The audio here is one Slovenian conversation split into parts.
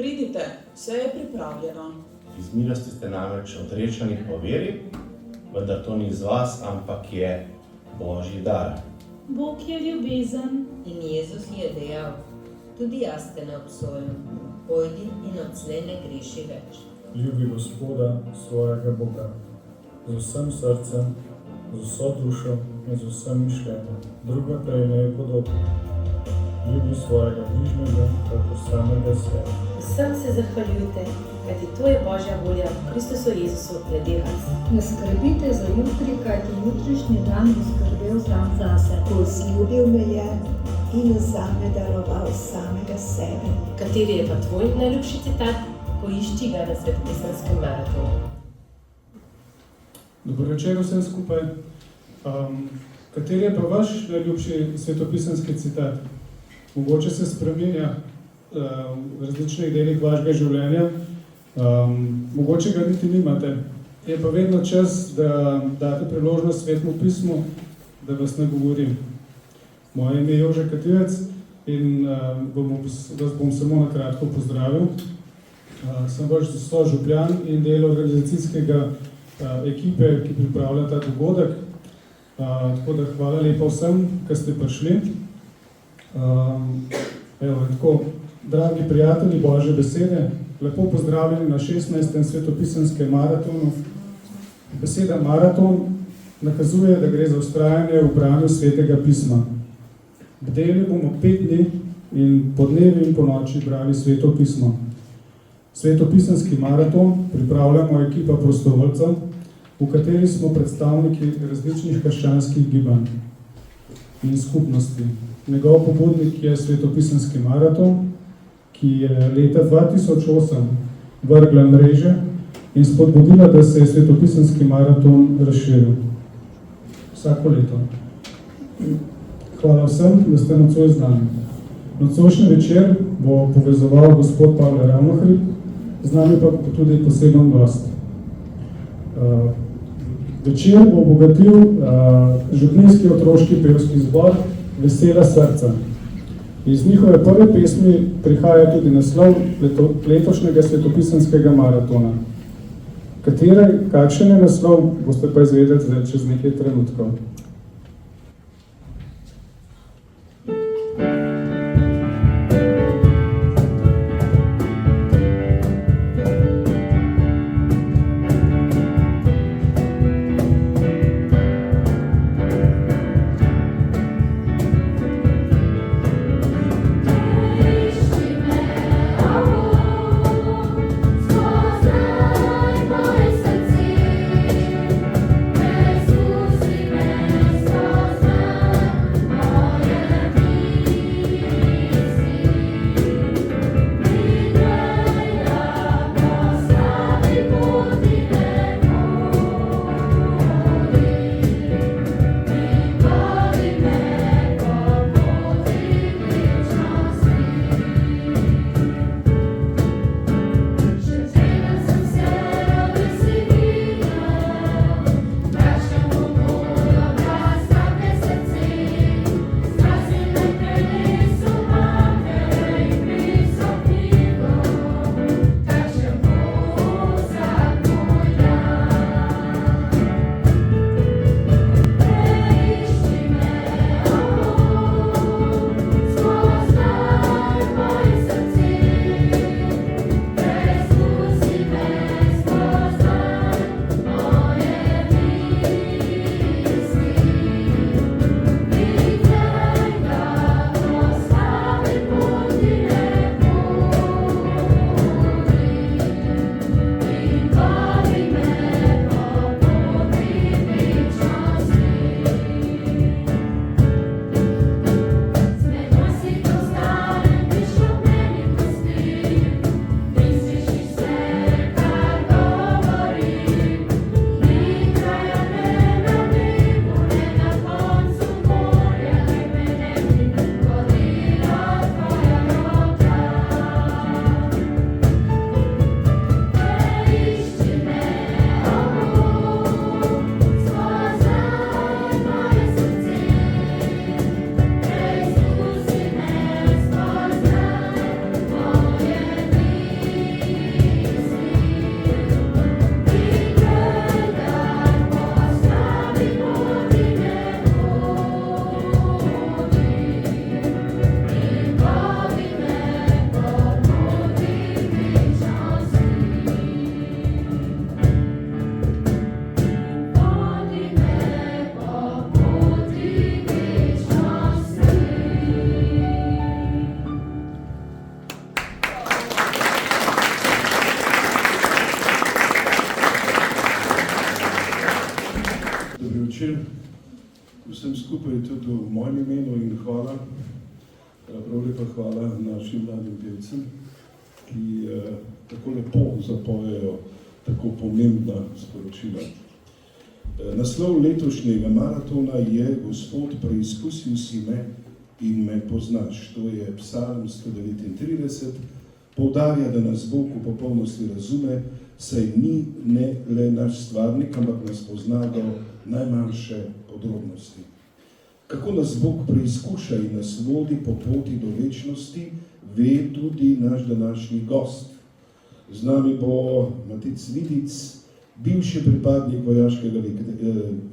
Pridite, vse je pripravljeno. Iz milosti ste namreč odrečeni po veri, vendar to ni iz vas, ampak je Božji dar. Bog je ljubezen. In Jezus je dejal, tudi jaz te ne obsojam, pojdi in odslej ne greši več. Ljubi Gospoda, svojega Boga, z vsem srcem, z vso dušo in z vsem mišljenjem. Druga pa je ne podobna. Ljubi svojega bližnjega, kako samega sebe. Vsem se zahvaljujte, kajti to je Božja volja v Kristusu Jezusu glede vas. Ne skrbite za jutri, kajti jutrišnji dan bo skrbel sam zase. Vzljubil me je in zame daroval samega sebe. Kateri je pa tvoj najljubši citat? Poišči ga na svetopisenskem maratonu. Dobro večer vsem skupaj. Kateri je pa vaš najljubši svetopisanski citat? Mogoče se spreminja v različnih delih vašega življenja, mogoče ga niti nimate. Je pa vedno čas, da date priložnost Svetemu pismu, da vas nagovorim. Moje ime je Jože Kativec in vas bom samo na kratko pozdravil. Sem vaš sožupljan in del organizacijskega ekipe, ki pripravlja ta dogodek. Tako da hvala lepa vsem, ki ste prišli. Tako, dragi prijatelji Božje besede, lepo pozdravljeni na 16. svetopisenskem maratonu. Beseda maraton nakazuje, da gre za vztrajanje v branju Svetega pisma. Bdeli bomo 5 dni in po dnevi in po noči brali Sveto pismo. Svetopisanski maraton pripravljamo ekipa prostovoljcev, v kateri smo predstavniki različnih krščanskih gibanj in skupnosti. Njegov pobudnik je Svetopisanski maraton, ki je leta 2008 vrgla mreže in spodbudila, da se je Svetopisanski maraton razširil. Vsako leto. Hvala vsem, da ste nocoj z nami. Nocojšnji večer bo povezoval gospod Pavle Ravnohrib, z nami pa tudi poseben gost. Večer bo obogatil župnijski otroški pevski zbor Vesela srca. Iz njihove prve pesmi prihaja tudi naslov letošnjega svetopisanskega maratona. Kakšen je naslov, boste pa izvedeli čez nekaj trenutkov. Spoznaj moje srce, Jezus ime. večer. Vsem skupaj tudi v mojem imenu in hvala, prav lepa hvala našim mladim pevcem, ki tako lepo zapojejo tako pomembna sporočila. Naslov letošnjega maratona je Gospod, preizkusil si me in me poznaš. To je Psalm 139. Poudarja, da nas Bog v popolnosti razume, saj ni ne le naš stvarnik, ampak nas pozna do najmanjše podrobnosti. Kako nas Bog preizkuša in nas vodi po poti do večnosti, ve tudi naš današnji gost. Z nami bo Matic Vidic, bivši pripadnik vojaškega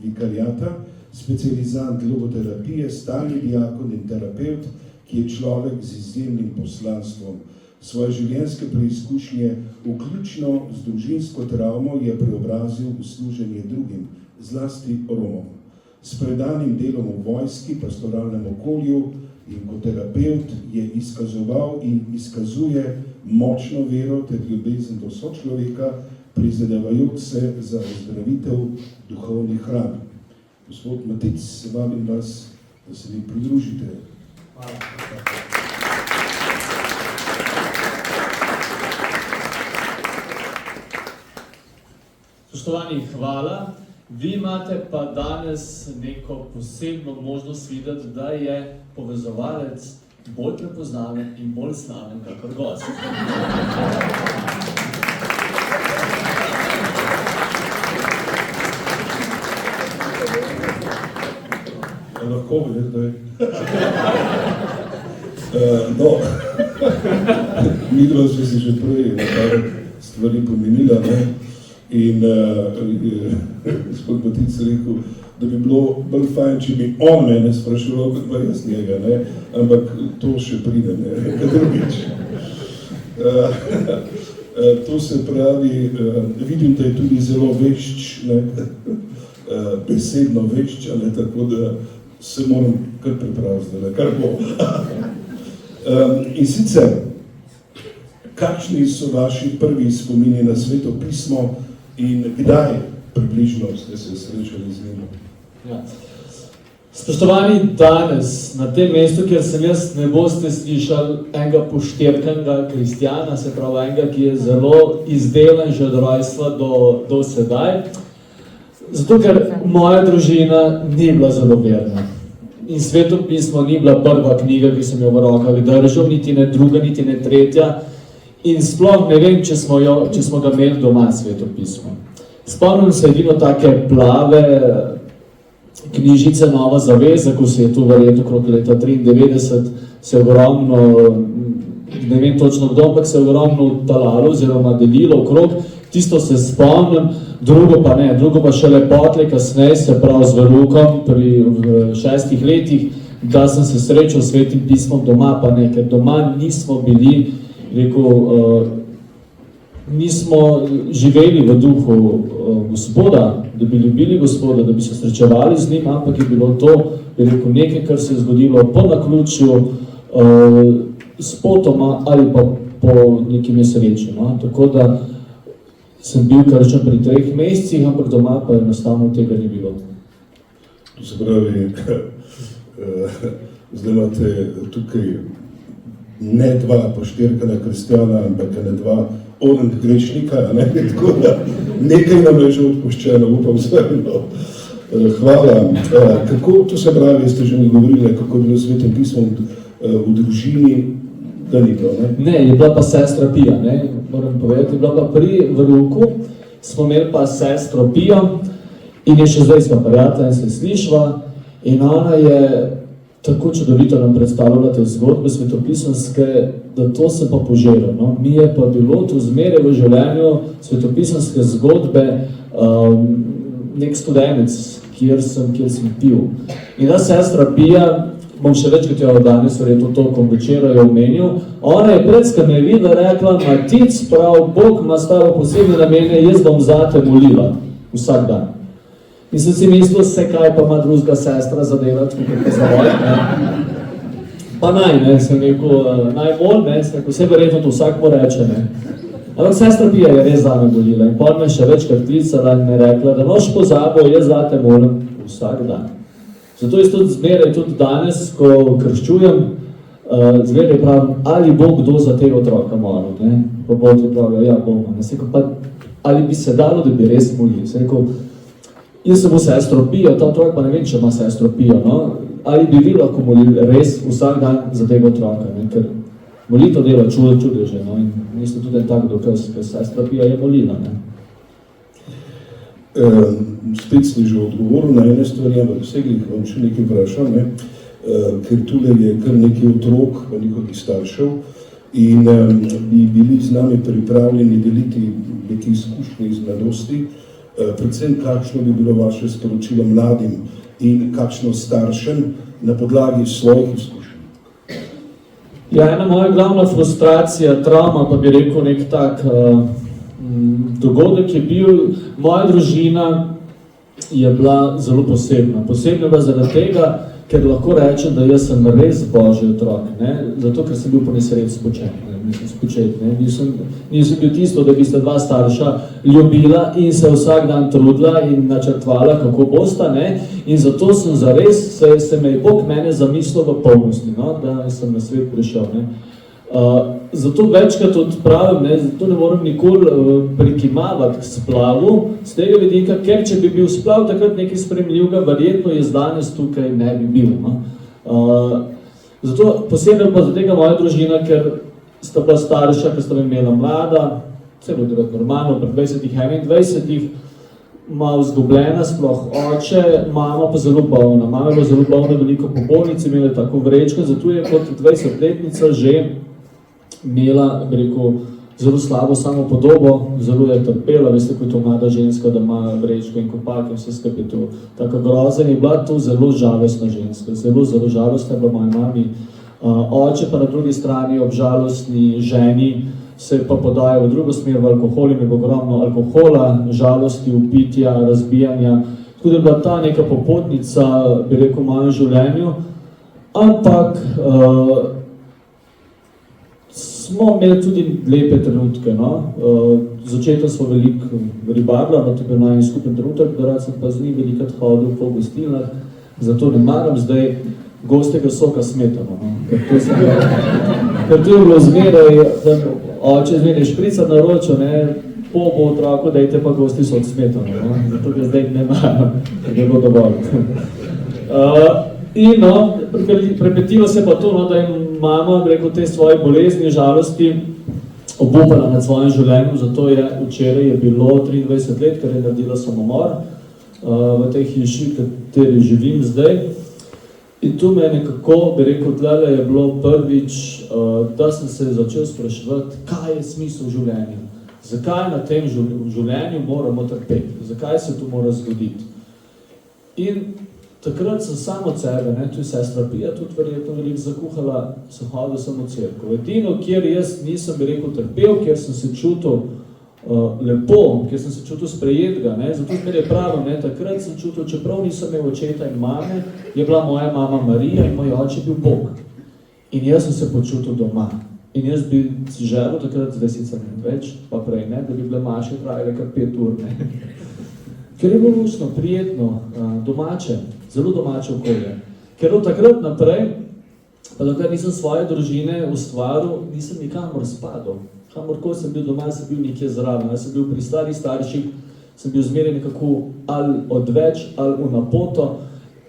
vikariata, specializant logoterapije, stalni diakon in terapeut, ki je človek z izjemnim poslanstvom. Svoje življenjske preizkušnje, vključno z družinsko travmo, je preobrazil v služenje drugim, zlasti Romom. S predanim delom v vojski, pastoralnem okolju in kot terapeut je izkazoval in izkazuje močno vero ter ljubezen do sočloveka, prizadevajoč se za ozdravitev duhovnih ran. Gospod Matic, vabim vas, da se mi pridružite. Spoštovani, hvala. Vi imate pa danes neko posebno možnost videti, da je povezovalec bolj prepoznaven in bolj slaven kakor gost. Lahko bi, zdaj. No, midva sva si že prej nekaj stvari pomenila, ne? In gospod Matic rekel, da bi bilo bolj fajn, če bi on mene spraševal, kot pa jaz njega, ne? Ampak to še pride, ne? Drugič. To se pravi, vidim, da je tudi zelo vešč, ne? Besedno vešč, ali tako da se moram kar pripraviti, da kar bo. In sicer, kakšni so vaši prvi spomini na Sveto pismo in kdaj približno ste se srečali z njim? Ja. Spoštovani, danes na tem mestu, kjer sem jaz, ne boste slišali enega poštirkanega kristjana, se pravi enega, ki je zelo izdelan že od rojstva do sedaj. Zato, ker moja družina ni bila zelo verna. In Sveto pismo ni bila prva knjiga, ki sem jo v rokah držal, niti ne druga, niti ne tretja. In sploh ne vem, če smo ga imeli doma Sveto pismo. Spomnim se edino take plave knjižice Nova zaveza, ko se je tu verjetno okrog leta 93, se je ogromno, ne vem točno kdo, ampak se je ogromno talalo oziroma delilo okrog. Tisto se spomnim, drugo pa ne, drugo pa še lepotle kasneje, se pravi z verukom v 6 letih, da sem se srečal s Svetim pismom doma, pa ne, ker doma nismo bili, nismo živeli v duhu Gospoda, da bi ljubili Gospoda, da bi se srečevali z njim, ampak je bilo to, nekaj, kar se je zgodilo po naključju, spotoma ali pa po neki nesreči. No? Tako da sem bil krščen pri 3 mesecih, ampak doma pa enostavno tega ni bilo. To se pravi, zdaj imate tukaj ne 2 poštirkana kristjana, ampak ne 2 orenk grešnika, ne? Tako da nekaj nam je že odpuščeno, upam zvrno. Hvala. Kako, to se pravi, ste že mi govorili, kako je bilo s Svetim pismom v družini, da ni bilo, ne? Ne, je bila pa sestra Pija, ne, moram povedati, je bila pa pri veruku, smo imeli pa sestro Pijo in je še zdaj smo prijatelji in se slišva in ona je tako čudovito nam predstavljala te zgodbe svetopisanske, da to se pa poželil, no. Mi je pa bilo tu zmeraj v življenju svetopisanske zgodbe nek studenec, kjer sem pil. In ta sestra Pija, bom še večkrat jo danes verjetno tokom večera jo omenil, ona je predskrat me videla, rekla, Matic, prav, Bog ima staro posebne namene, jaz bom zate molila vsak dan. In sem si mislil, se kaj pa ima drugega sestra zadelati, kot je zavoj, ne. Pa naj, ne, sem rekel, najbolj, ne, sem rekel, vse verjetno to vsak mu reče, ne. Ampak sestra Pija je res zame bolila in pol me še večkrat klicala in me rekla, da noč pozabo, jaz zate moram vsak dan. Zato jaz tudi zmeraj, tudi danes, ko krščujem, zmeraj pravim, ali bo kdo za tega otroka molil, ne? Pa bo ti pravil, ja, bomo. Ali bi se dalo, da bi res molil. Sem rekel, jaz sem v sestro Pijo, ta otrok pa ne vem, če ima sestro Pijo, no? Ali bi vi lahko molili res vsak dan za tega otroka, ne? Ker molitev dela čudeže, no? In mislim tudi tak dokaz, ker sestra Pija je molila, ne? Spet si že odgovoril na ene stvari, ampak vsegli vam še nekaj vprašam, ne? Ker tule je kar nekaj otrok, pa njihovih staršev in bi bili z nami pripravljeni deliti nekaj izkušnje iz mladosti, predvsem kakšno bi bilo vaše sporočilo mladim in kakšno staršem na podlagi svojih izkušenj. Ja, ena moja glavna frustracija, travma, pa bi rekel nek tak dogodek je bil, moja družina je bila zelo posebna. Posebna je bila zaradi tega, ker lahko rečem, da jaz sem res Božji otrok, ne? Zato, ker sem bil po nesreči spočet, ne? Nisem bil tisto, da bi sta dva starša ljubila in se vsak dan trudila in načrtvala, kako bosta, ne? In zato sem zares, se me je Bog mene zamislil v polnosti, no? Da sem na svet prišel, ne? Zato večkrat odpravim, ne? Zato ne moram nikoli prikimavati k splavu z tega vidika, ker če bi bil splav takrat nekaj spremljivega, verjetno je danes tukaj ne bi bil, no? Zato posebej pa za tega moja družina, ker sta bila starša, ker sta me imela mlada, vse bilo takrat normalno, pred 20-21, malo zgubljena, sploh oče, mama pa zelo bolna. Mama je bila zelo bolna, veliko po bolnici, imela tako vrečko, zato je kot 20-letnica že imela, bi rekel, zelo slabo samopodobo, zelo je trpela, veste, ko je to mlada ženska, da ima vrečko in kopake, vse skupaj to. Tako grozen je bila to zelo žalostna ženska, zelo žalostna je bila moja mami. Oče pa na drugi strani ob žalostni ženi se pa podaja v drugo smer, v alkohol, in je ogromno alkohola, žalosti, upitja, razbijanja. Tako da je bila ta neka popotnica, bi rekel, v mojem življenju, ampak smo imeli tudi lepe trenutke, no. Začetek smo veliko ribarila, no, to je bil najmanj skupen trenutek, da rad sem pa z njim velikrat hodil po gostilnah, zato ne maram zdaj gostega soka smetano, no. Ker to je bilo zmeraj, oče zmeraj šprica na ročo, ne, po otroku dajte pa gosti sok smetano, no. Zato ga zdaj ne maram, ker je bilo dovolj. In no, prepetilo se pa to, no, da je mama, rekel, te svoje bolezni, žalosti obupala nad svojim življenjem, zato je včeraj je bilo 23 let, ker je naredila samomor v tej hiši, kateri živim zdaj. In tu me nekako, bi rekel, tlele je bilo prvič, da sem se začel spraševati, kaj je smisel življenja. Zakaj na tem življenju moramo trpeti? Zakaj se to mora zgoditi? In takrat sem samo od sebe, ne, tu je sestra Pija, tudi verjetno veliko zakuhala, sem hodil samo v cerkev. Edino, kjer jaz nisem, bi rekel, trpel, kjer sem se čutil lepo, kjer sem se čutil sprejetega, ne, zato zmeraj pravim, ne, takrat sem čutil, čeprav nisem imel očeta in mame, je bila moja mama Marija in moj oče bil Bog. In jaz sem se počutil doma. In jaz bi si želel takrat, zdaj sicer ne več, pa prej ne, da bi bile maše trajale kar 5 ur, ne. Ker je bilo luštno, prijetno, domače, zelo domače okolje. Ker od takrat naprej, pa dokler nisem svoje družine ustvaril, nisem nikamor spadal. Kamorkoli sem bil doma, sem bil nekje zraven. Jaz sem bil pri starih starših, sem bil zmeraj nekako ali odveč, ali v napoto.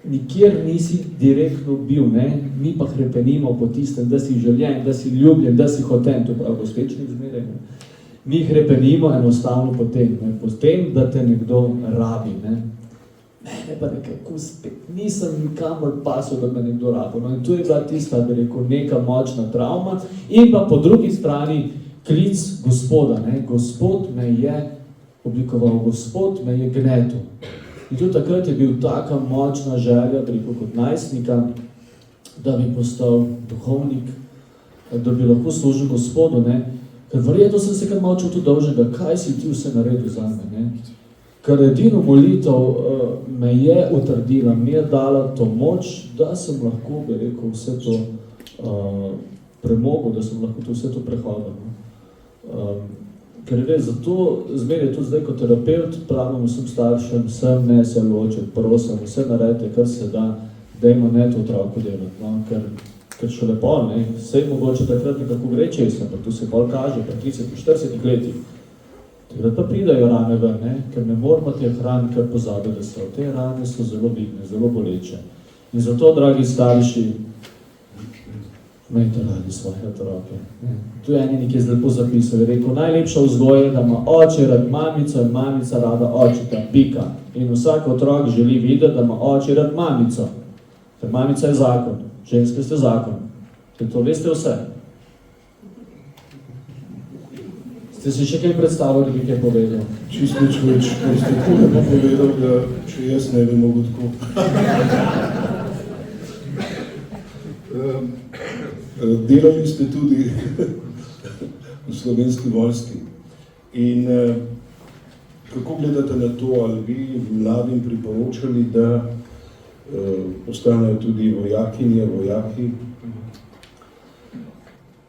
Nikjer nisi direktno bil, ne? Mi pa hrepenimo po tistem, da si željen, da si ljubljen, da si hoten, to prav gospečnik zmeraj. Mi hrepenimo enostavno po tem, da te nekdo rabi, ne. Mene pa nekako spet, nisem nikamor pasel, da me nekdo rabi. No in tu je bila tista, bi rekel, neka močna travma in pa po drugi strani klic Gospoda, ne. Gospod me je oblikoval, Gospod me je gnetel. In tudi takrat je bil taka močna želja, bi rekel, kot najstnika, da bi postal duhovnik, da bi lahko služil Gospodu, ne. Ker verjetno sem se kar malo čutil dolžnega, kaj si ti vse naredil zame, ne? Ker edino molitev me je utrdila, mi je dala to moč, da sem lahko, bi rekel, vse to premogel, da sem lahko to vse to prehodil. Ker res, zato zmeraj tudi zdaj kot terapeut pravim vsem staršem, vsem ne se ločiti, prosim, vse naredite, kar se da, dajmo ne to otroku delati, no? Ker še lepo, ne, vse mogoče takrat nekako gre česa, pa tu se bolj kaže, pa 30-40 letih. Takrat pa pridajo rane ven, ne? Ker ne moramo te hraniti, kar pozabiti, da so. Te rane so zelo vidne, zelo boleče. In zato, dragi starši, imejte radi svoje otroke. Tu je eni nekaj lepo zapisal, je rekel, najlepša vzgoja je, da ima oče rad mamico in mamica rada očeta, pika. In vsak otrok želi videti, da ima oče rad mamico. Ker mamica je zakon, ženske ste zakon. Ker to veste vse. Ste si še kaj predstavili, da bi kaj povedal? Čisto nič več, ker ste tako lepo povedal, da če jaz ne bi mogel tako. Delali ste tudi v Slovenski vojski. In kako gledate na to, ali bi mladim priporočali, da postanejo tudi vojakinje, vojaki?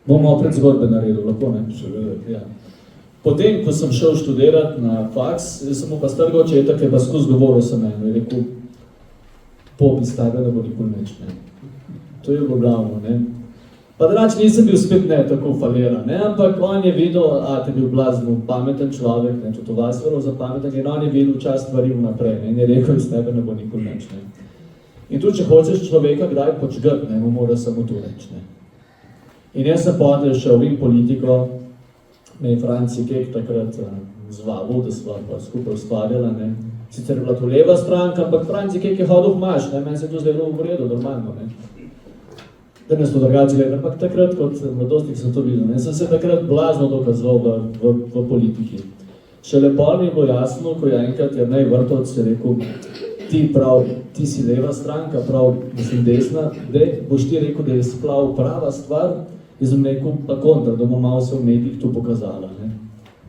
Bom malo pred zgodbe naredil, lahko ne? Seveda. Ja. Potem, ko sem šel študirati na faks, sem mu pa strgal očeta, ki je pa skozi govoril sem eno, je rekel, popi s tega, da bo nikoli neč, ne. To je bilo glavno, ne. Pa drugače nisem bil spet ne tako faliran, ne, ampak on je videl, te je bil blazno pameten človek, ne, to vas vrlo za pameten, in on je videl čas stvari vnaprej, ne, in je rekel, iz tebe ne bo nikoli neč, ne. In tu, če hočeš človeka kdaj počgati, ne, mu mora samo to reči, ne. In jaz sem potem šel in politiko, me je Franci Kek takrat zvabil, da sva pa skupaj ustvarjala, ne. Sicer je bila to leva stranka, ampak Franci Kek je hodil v maš, ne, meni se je to zdelo v redu, normalno, ne. Danes to drugače gleda, ampak takrat kot mladostnik sem to videl, ne. Sem se takrat blazno dokazoval v politiki. Šele pol mi je bilo jasno, ko je enkrat Jernej Vrtovec rekel, ti si leva stranka, prav, mislim desna, boš ti rekel, da je splav prava stvar, jaz sem rekel pa kontra, da bomo malo se v medijih to pokazala, ne?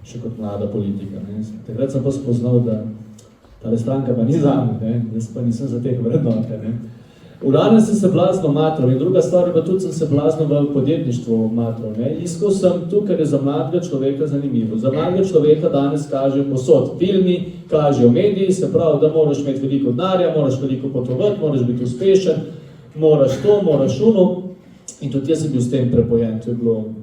Še kot mlada politika. Ne? Takrat sem pa spoznal, da tale stranka pa ni zame, ne? Jaz pa nisem za teh vrednote. Ne? V Lani sem se blazno matral in druga stvar je pa tudi sem se blazno v podjetništvu matral. Ne? Iskal sem tu, ker je za mladega človeka zanimivo. Za mladega človeka danes kažejo posod filmi, kažejo mediji, se pravi, da moraš imeti veliko denarja, moraš veliko potovati, moraš biti uspešen, moraš to, moraš ono. In tudi jaz sem bil s tem prepojen, to je bilo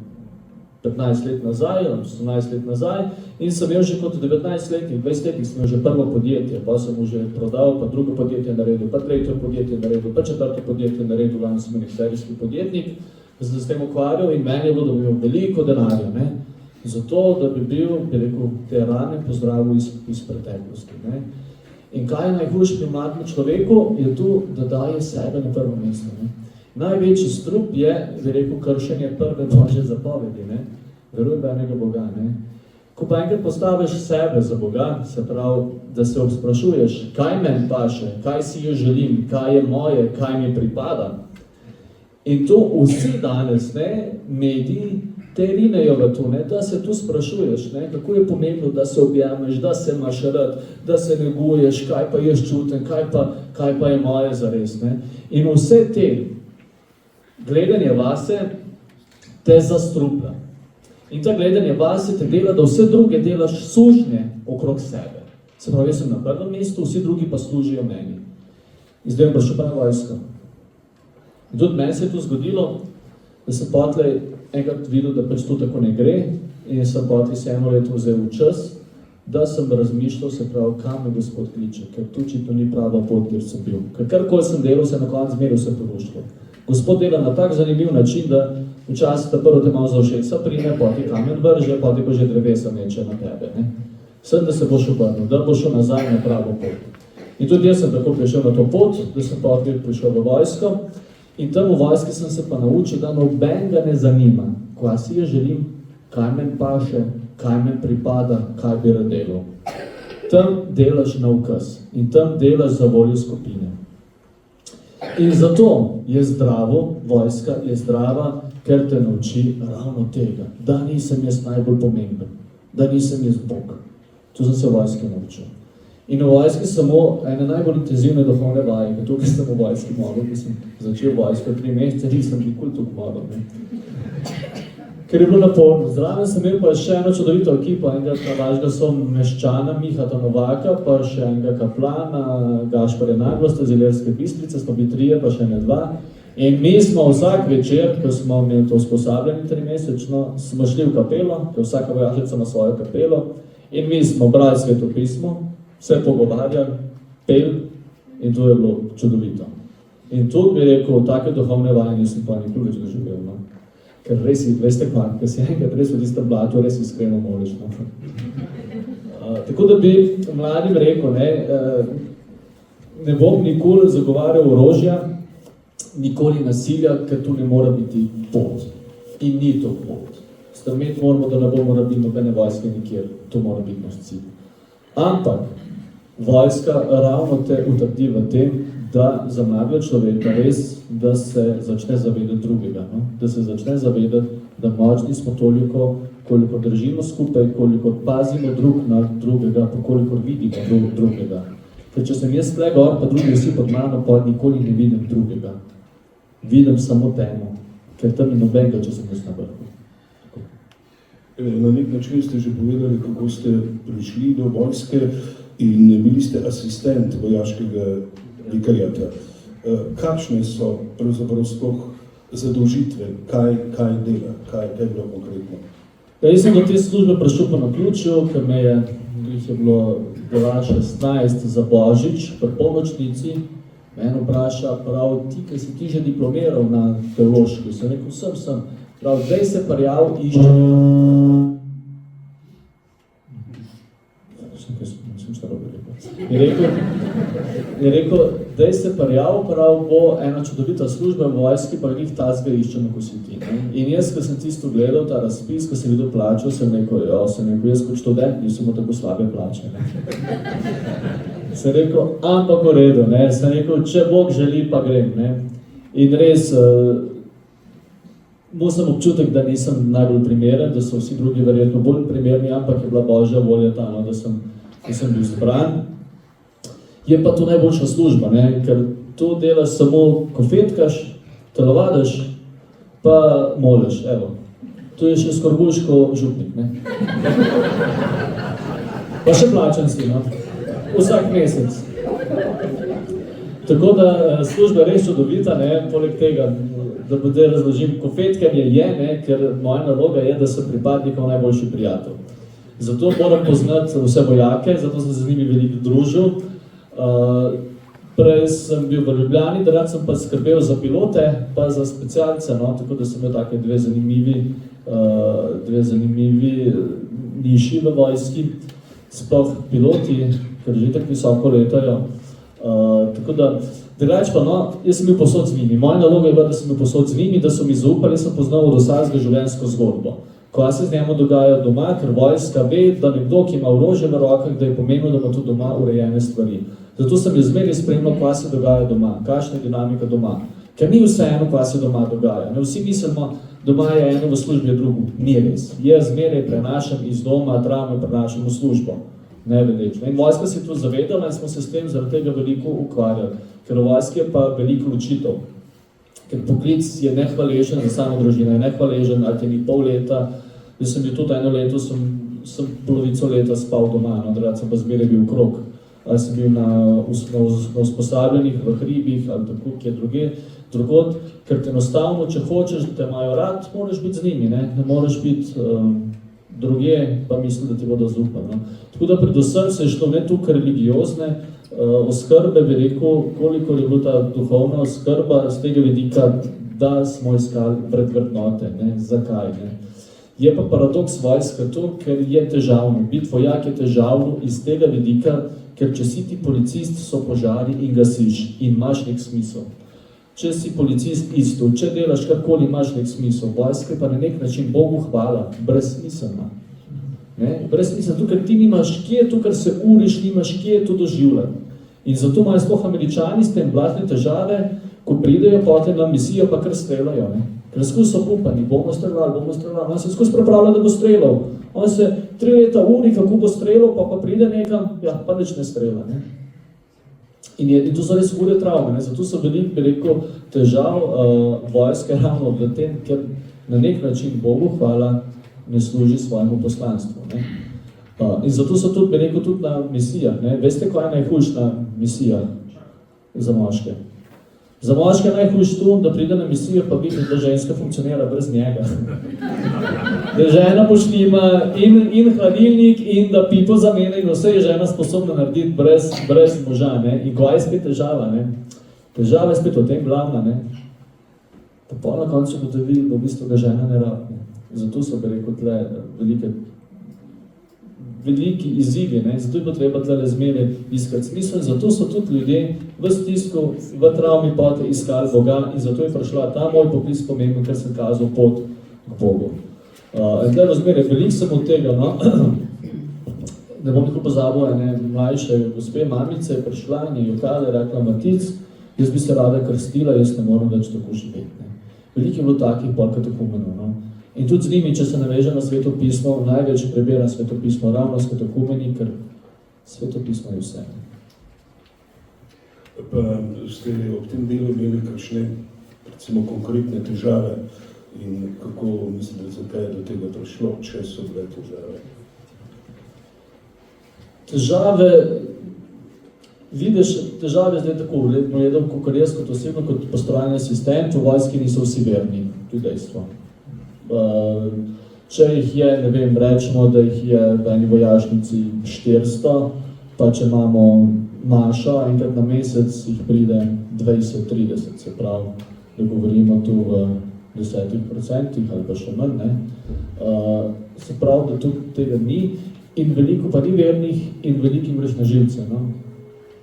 15 let nazaj, 18 let nazaj in sem imel že kot 19 letih, 20 letih sem imel že prvo podjetje, pa sem mu že prodal, pa drugo podjetje naredil, pa tretje podjetje naredil, pa četrto podjetje naredil, lani sem nek serijski podjetnik, da sem se s tem ukvarjal in meni je bilo, da bi imel veliko denarja, ne? Zato, da bi bil, bi rekel, te rane pozdravil iz preteklosti, ne? In kaj je najhujše pri mladem človeku, je tu, da daje sebe na prvo mesto, ne? Največji strup je, bi rekel, kršenje prve Božje zapovedi, ne? Veruj v enega Boga, ne? Ko pa enkrat postaviš sebe za Boga, se pravi, da se sprašuješ, kaj meni paše, kaj si jo želim, kaj je moje, kaj mi pripada. In to vsi danes, ne, mediji te rinejo v to, ne, da se tu sprašuješ, ne, kako je pomembno, da se objameš, da se imaš rad, da se neguješ, kaj pa jaz čutim, kaj pa je moje zares, ne. In vse te gledanje vase te zastruplja. In ta gledanje vase te dela, da vse druge delaš sužnje okrog sebe. Se pravi, jaz sem na prvem mestu, vsi drugi pa služijo meni. In zdaj pa še pa na vojsko. In tudi meni se je to zgodilo, da sem potlej enkrat videl, da pač to tako ne gre in sem potlej se eno leto vzel v čas, da sem razmišljal, se pravi, kam me Gospod kliče, ker tu očitno ni prava pot, kjer sem bil. Ker karkoli sem delal, se na koncu zmeril vse porušilo. Gospod dela na tak zanimiv način, da včasih ta prvo te malo za všeca prime, poti kamen vrže, poti pa že drevesa meče na tebe. Ne? Sem, da se boš obrnil, da boš šel nazaj na pravo pot. In tudi jaz sem tako prišel na to pot, da sem poti prišel v vojsko in tam v vojski sem se pa naučil, da nobenega ne zanima, kaj si jaz želim, kaj meni paše, kaj meni pripada, kaj bi rad delal. Tam delaš na ukaz in tam delaš za voljo skupine. In zato je zdravo, vojska je zdrava, ker te nauči ravno tega, da nisem jaz najbolj pomemben, da nisem jaz Bog. To sem se v vojski naučil. In v vojski samo ene najbolj intenzivne duhovne vaje, ker tukaj sem v vojski molil, ki sem začel vojsko 3 mesece, nisem nikoli tukaj molil. ker je bilo naporno. Zraven sem imel pa še eno čudovito ekipo, enega vašega someščana, Mihata Novaka, pa še enega kaplana, Gašparja Naglosta iz Ilirske Bistrice, smo bili 3, pa še ne 2. In mi smo vsak večer, ko smo imeli to usposabljanje 3-mesečno, smo šli v kapelo, ker vsaka vojašnica ima svojo kapelo, in mi smo brali Sveto pismo, se pogovarjali, peli, in to je bilo čudovito. In tu bi rekel, take duhovne vaje nisem pa nikoli več doživel, no. Ker res, veste kva, ker si enkrat res v tistem blatu res iskreno moliš. No? Tako da bi mladim rekel, ne bom nikoli zagovarjal orožja, nikoli nasilja, ker tu ne mora biti pot. In ni to pot. Strmeti moramo, da ne bomo rabili nobene vojske nikjer. To mora biti naš cilj. Ampak vojska ravno te utrdi v tem, da za mladega človeka res, da se začne zavedati drugega. No? Da se začne zavedati, da močni smo toliko, koliko držimo skupaj, koliko pazimo drug na drugega, pa koliko vidimo drugega. Ker če sem jaz tle gor, pa drugi vsi pod mano, pa nikoli ne vidim drugega. Vidim samo temo, ker tam ni nobenega, če sem jaz na vrhu. Na nek način ste že povedali, kako ste prišli do vojske in bili ste asistent vojaškega vikariata. Kakšne so pravzaprav sploh zadolžitve, kaj dela, kaj je bilo konkretno? Ja, jaz sem do te službe prišel po naključju, ker me je bilo 16 za Božič, pri polnočnici, mene vpraša, prav ti, ki si ti že diplomiral na teološki, sem rekel, sem, prav, zdaj se prijav išče. Je rekel, daj se prijav, prav bo ena čudovita služba v vojski, pa njih tazga iščemo, ko si ti. In jaz, ko sem tisto gledal, ta razpis, ko sem videl plačo, sem rekel, jaz kot študent nisem tako slabe plače. Sem rekel, ampak v redu, sem rekel, če Bog želi, pa grem. In res, imel sem občutek, da nisem najbolj primeren, da so vsi drugi verjetno bolj primerni, ampak je bila Božja volja ta, da sem bil zbran. Je pa to najboljša služba, ker tu delaš samo, ko fetkaš, telovadaš, pa moliš, evo. Tu je še Skorbuško župnik, Pa še plačan si, vsak mesec. Tako da služba je res čudovita, poleg tega, da bude razložim, ko fetkanje je, ker moja naloga je, da sem pripadnikov najboljši prijatelj. Zato moram poznati vse vojake, zato sem se z njimi veliko družil. Prej sem bil v Ljubljani, da sem pa skrbel za pilote, pa za specialce, tako da sem imel take dve zanimivi niši v vojski, sploh piloti, ker že tako visoko letajo. Tako da, drugače pa, jaz sem bil posod z njimi. Moja naloga je bila, da sem bil posod z njimi, da so mi zaupali, sem poznal od vsakega življenjsko zgodbo. Ko se z njemu dogaja doma, ker vojska ve, da nekdo, ki ima orožje v rokah, da je pomenil, da ima tu doma urejene stvari. Zato sem jaz zmeraj spremljal, kaj se dogaja doma, kakšna je dinamika doma. Ker ni vseeno, kaj se doma dogaja. Vsi mislimo, doma je eno, v službi je drugo. Ni res. Jaz zmeraj prenašam iz doma, travme prenašam v službo. Nevedeč. In vojska se je to zavedala in smo se s tem zaradi tega veliko ukvarjali. Ker v vojski je pa veliko ločitev. Ker poklic je nehvaležen za samo družino, je nehvaležen, ali te ni pol leta. Jaz sem bil tudi eno leto, sem polovico leta spal doma, drugače sem pa zmeraj bil krog. Ali sem bil na usposabljenih, v hribih, ali tako, kje drugod, ker te enostavno, če hočeš, da te imajo rad, moraš biti z njimi, ne moraš biti drugje, pa mislim, da ti bodo zaupali. Tako da predvsem se je šlo ne tukaj religiozne oskrbe, bi rekel, koliko je bila ta duhovna oskrba z tega vidika, da smo iskali predvrednote, zakaj. Je pa paradoks vojska to, ker je težavno. Biti vojak je težavno iz tega vidika, ker če si ti policist, so požari in gasiš in imaš nek smisel. Če si policist isto, če delaš karkoli, imaš nek smisel. Vojska pa na nek način Bogu hvala, brezsmiselna. Brezsmiselna, ker ti nimaš kje, to, kar se uriš, nimaš kje to doživljati. In zato imajo sploh Američani s tem blatne težave, ko pridejo potem na misijo, pa kar streljajo. Ker skozi so upani, bomo streljali. On se skozi pripravlja, da bo streljal. On se 3 leta uri, kako bo streljal, pa pride nekam, pa nič ne strelja. In to so res hude travme, zato so veliko težav vojske ravno v tem, ker na nek način Bogu hvala ne služi svojemu poslanstvu. Ne? In zato so tudi, bi rekel, tudi na misijah. Ne? Veste, kaj je najhujša misija za moške? Za moške je najhujš to, da pride na misijo, pa vidi, da ženska funkcionira brez njega. Da žena pošlima in hladilnik, in da pipo zamene, in vse je žena sposobna narediti brez moža. Ne? In kaj je spet težava? Ne? Težava je spet v tem glavna. Ne? Pa pol na koncu gotovi, da v bistvu ga žena ne rabi. Zato so, bi rekel, tle veliki izzivi, ne? Zato je pa treba tle zmeraj iskati smisel, zato so tudi ljudje v stisku, v travmi pote iskali Boga in zato je prišla ta moj poklic pomemben, ker sem kazal pot k Bogu. In tle zmeraj veliko sem od tega, no? Ne bom tako pozabil, ene mlajše gospe, mamice je prišla in je jokala, je rekla, Matic, jaz bi se rada krstila, jaz ne moram več tako živeti. Ne? Veliko je bilo takih polkatokumenov, no? In tudi z njimi, če se naveže na svetopismo, največ prebira svetopismo ravno svetokumeni, ker svetopismo je vse. Pa ste ob tem delu imeli kakšne, recimo, konkretne težave in kako mislite, zakaj je do tega prišlo, če so bile težave? Težave, vidiš, težave zdaj tako, gledam, kot jaz, kot osebno, kot postrojalni asistent, v vojski niso vsi verni, to je dejstvo. Če jih je, ne vem, rečemo, da jih je v eni vojašnici 400, pa če imamo mašo, enkrat na mesec jih pride 20-30, se pravi, da govorimo tu v 10% ali pa še manj, ne? Se pravi, da tudi tega ni in veliko pa ni vernih in veliki mrež na živce, no?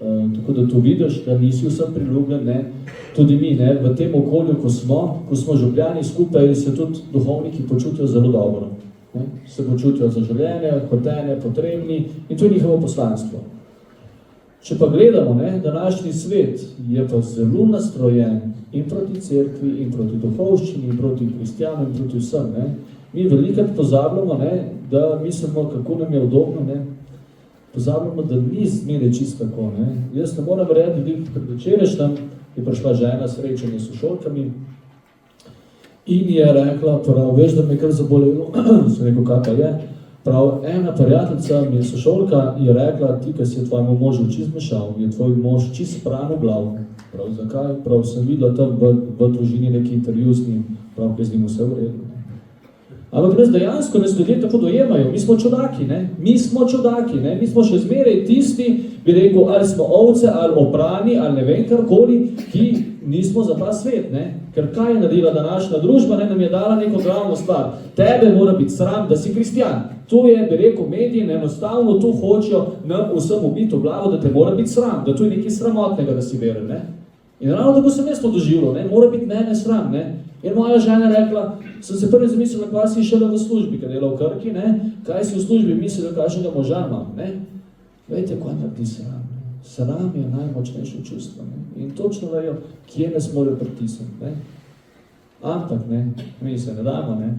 Tako da to vidiš, da nisi vsem priljubljen, ne? Tudi mi, ne? V tem okolju, ko smo župljani skupaj, se tudi duhovniki počutijo zelo dobro. Ne? Se počutijo zaželene, hotene, potrebni in to je njihovo poslanstvo. Če pa gledamo, ne, današnji svet je pa zelo nastrojen in proti cerkvi, in proti duhovščini, in proti kristjanom, in proti vsem. Ne? Mi velikrat pozabljamo, ne, da mislimo, kako nam je udobno, ne? Pozabljamo, da ni zmeraj čisto tako. Ne? Jaz ne moram reči, da včerajšnjem je prišla žena srečanje s sošolkami in je rekla, prav, veš, da me je kar zabolelo, sem rekel, kakaj je. Prav, ena prijateljica mi je sošolka je rekla, ti, ki si je tvojemu možu čist zmešal, je tvoj mož čist sprano glav. Prav, zakaj? Prav, sem videla tam v družini neki intervju z njim, prav, ki z njim vse v redu. Ampak nas dejansko nas ljudje tako dojemajo, mi smo čudaki, ne? Mi smo čudaki, ne? Mi smo še zmeraj tisti, bi rekel, ali smo ovce, ali oprani, ali ne vem karkoli, ki nismo za ta svet, ne? Ker kaj je naredila današnja družba, ne? Nam je dala neko glavno stvar. Tebe mora biti sram, da si kristjan. To je, bi rekel, mediji enostavno to hočejo nam vsem ubiti v glavo, da te mora biti sram, da to je nekaj sramotnega, da si veren, ne? In ravno tako sem jaz to doživljal, ne? Mora biti mene sram, ne? In moja žena rekla, sem se prvi zamislila, kaj si šele v službi, kad dela v Krki, ne? Kaj si v službi mislila, kakšnega moža imam, ne? Vejte, kaj naredi sram, ne? Sram je najmočnejše čustvo, ne? In točno vejo, kje nas morajo pritisniti, ne? Ampak, ne, mi se ne damo, ne?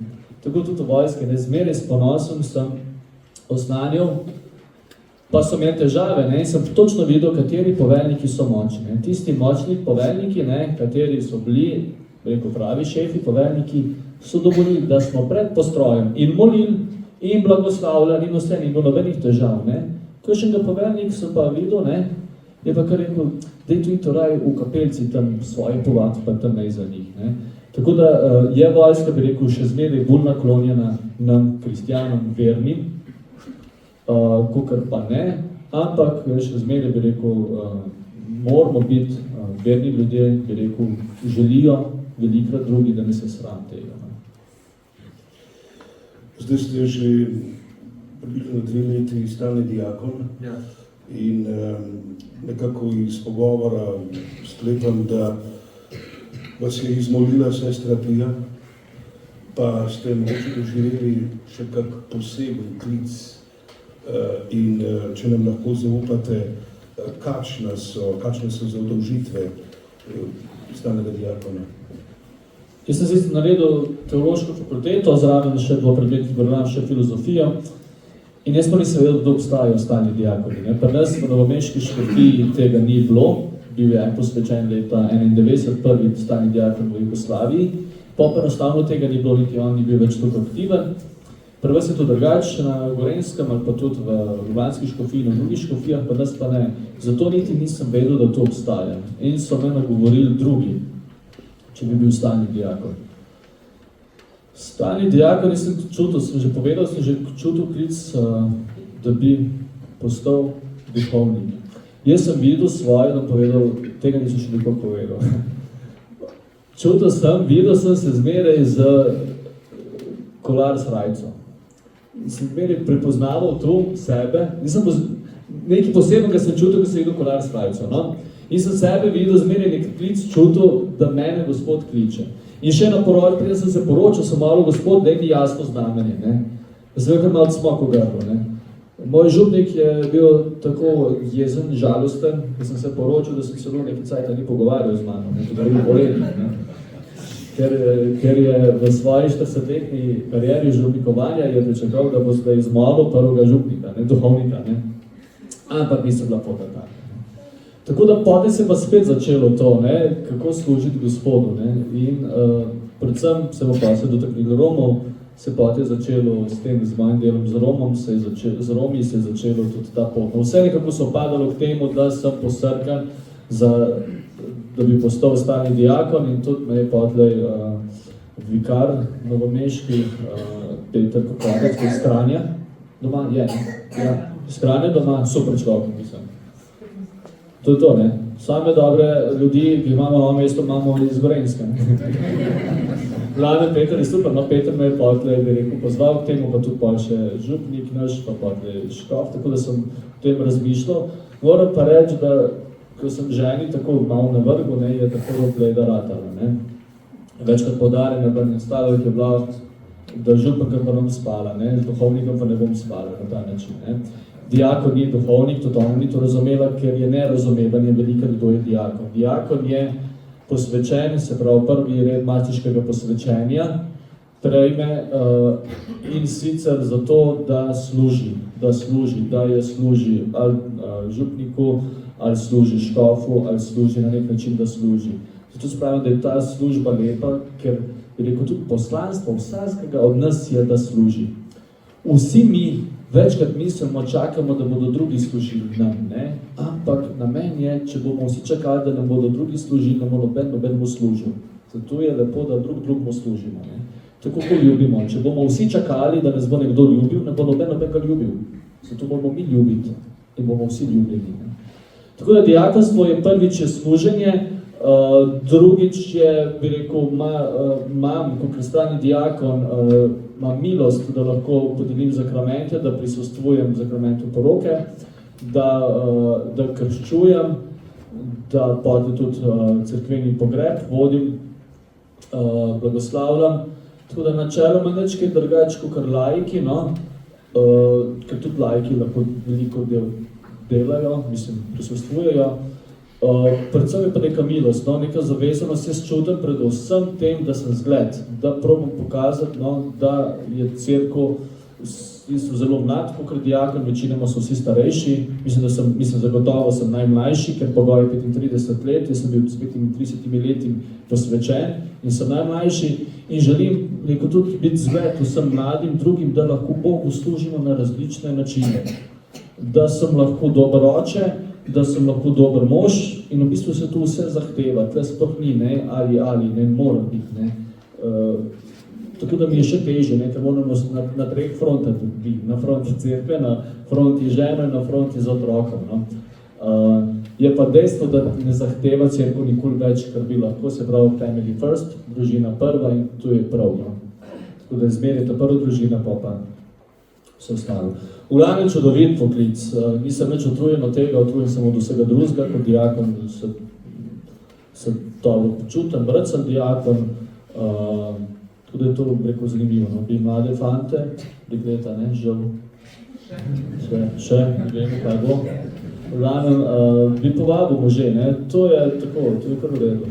Tako tudi v vojski, ne, zmeraj s ponosom sem oznanil, pa so imeli težave, ne, in sem točno videl, kateri poveljniki so močni, ne? Tisti močni poveljniki, ne, kateri so bili, rekel, pravi šefi, poveljniki, so dovolili, da smo pred postrojem in molili, in blagoslavljali, in vse, ni bilo nobenih težav, ne. Kakšnega poveljnik sem pa videl, ne, je pa kar rekel, daj tu iti raj v kapelci tam svoje povati, pa tam ne za njih, ne. Tako da je vojska, bi rekel, še zmeraj bolj naklonjena nam, kristjanom, vernim, kakor pa ne, ampak še zmeraj, bi rekel, moramo biti verni ljudje, bi rekel, želijo velikrat drugi, da ne se sram tega. Zdaj ste že približno 2 leti stalni diakon, ja. In nekako iz pogovora sklepam, da vas je izmolila sestra Pija, pa ste mogoče doživeli še kak poseben klic in če nam lahko zaupate, kakšne so zadolžitve stalnega diakona. Jaz sem zdaj naredil teološko fakulteto, zraven še 2 predmeti, še filozofijo. In jaz pa nisem vedel, da obstajajo stalni diakoni. Pri nas v novomeški škofiji tega ni bilo, bil je posvečen leta 1991, prvi stalni diakon v Jugoslaviji. Pop enostavno tega ni bilo, niti on ni bil več tako aktiven. Pri vas je to drugače, na Gorenjskem ali pa tudi v Ljubljanski škofiji, na drugih škofijah, pa nas pa ne. Zato niti nisem vedel, da to obstaja. In so me nagovorili drugi, če bi bil stalni diakon. Stalni diakon nisem čutil, sem že čutil klic, da bi postal duhovnik. Jaz sem videl svoje, da povedal, tega nisem še nikoli povedal. Videl sem se zmeraj z kolar s rajco. Sem zmeraj prepoznaval tu sebe, nekaj posebnega sem čutil, ko sem videl kolar s rajco. No? In sem sebe videl, zmeraj nekaj klic čutil, da mene Gospod kliče. In še na porod, preden sem se poročil, sem malo, Gospod, daj mi jasno znamenje. Ne? Da sem kar malo smok v grlu. Ne? Moj župnik je bil tako jezen, žalosten, da sem se poročil, da sem se nekaj cajta ni pogovarjal z mano, tudi bil boleni. Ker je v svoji 40-letni karieri župnikovanja je pričakal, da bo zdaj izmolil prvega župnika, ne, duhovnika. Ne? Ampak nisem bila pota taka. Tako da potem se pa spet začelo to, ne, kako služiti Gospodu. Ne? In predvsem se bo pa se dotaknili Romov, se potem je začelo s tem, z mojim delom z Romi se je začelo tudi ta pot. No, vse nekako so padalo k temu, da sem posrkan, da bi postal stalni diakon in tudi me je potlej vikar novomeški Peter Kokovec iz Kranja doma, je, ja, iz Kranja doma, super človek, mislim. To je to, ne. Same dobre ljudi, ki imamo novo mesto, imamo iz Gorenjska. Vlade Peter je super, no Peter me je potlej, bi rekel, pozval k temu, pa tudi pol še župnik naš, pa potlej škof, tako da sem o tem razmišljal. Moram pa reči, da ko sem ženi tako malo na vrhu, ne, je tako plejda ratala, ne. Večkrat poudarjena brnjen stavek je bila, da župnikom pa ne bom spala, ne, z duhovnikom pa ne bom spala na ta način, ne. Diakon ni duhovnik, tudi ona ni to razumela, ker je nerazumevanje velika, kdo je diakon. Diakon je posvečen, se pravi prvi red martiškega posvečenja, prejme in sicer zato, da služi, da je služi ali župniku, ali služi škofu, ali služi na nek način, da služi. Zato spravim, da je ta služba lepa, ker je rekel tudi poslanstvo vsakega od nas je, da služi. Vsi mi večkrat mislimo, čakamo, da bodo drugi služili nam, ne? Ampak namen je, če bomo vsi čakali, da nam bodo drugi služili, nam bo noben služil. Zato je lepo, da drugemu služimo. Ne? Tako ko ljubimo. Če bomo vsi čakali, da nas bo nekdo ljubil, ne bo nobenega ljubil. Zato moramo mi ljubiti in bomo vsi ljubljeni. Ne? Tako da diakonstvo je prvič je služenje, drugič je, bi rekel, imam kot kristjani diakon, imam milost, da lahko podelim zakramente, da prisostvujem zakramentu poroke, da krščujem, da potem tudi cerkveni pogreb vodim, blagoslavljam. Tako da načeloma nič kaj drugače kot laiki, no, ker tudi laiki lahko veliko delajo, mislim, prisostvujejo. Predvsem je pa neka milost, no, neka zavezanost, jaz čutim predvsem tem, da sem zgled, da probam pokazati, no, da je cerkev, jaz sem zelo mlad, kot diakon, večinoma so vsi starejši, mislim zagotovo sem najmlajši, ker pogoj je 35 let, jaz sem bil s 35 leti posvečen in sem najmlajši in želim neko tudi biti zgled vsem mladim drugim, da lahko Bogu služimo na različne načine, da sem lahko dober oče, da sem lahko dober mož in v bistvu se tu vse zahteva, tle sploh ni, ne, ali, ne, mora biti, ne. Tako da mi je še težje, ne, ker moramo na treh frontah biti, na fronti cerkve, na fronti ženo in na fronti z otrokom, no. Je pa dejstvo, da ne zahteva cerkev nikoli več, kar bi lahko, se pravi family first, družina prva in tu je prav, no. Tako da izmerite prvo družina, pa vse ostalo. V glavnem čudovit poklic, nisem več utrujen od tega, utrujen sem od vsega drugega, kot diakon se dobro počutim, rad sem diakon, tako da je to, rekel, zanimivo, no, bi mlade fante, dekleta, ne, žal, še, ne vem, kaj bo. V glavnem, bi povabil može, ne, to je tako, to je kar v redu.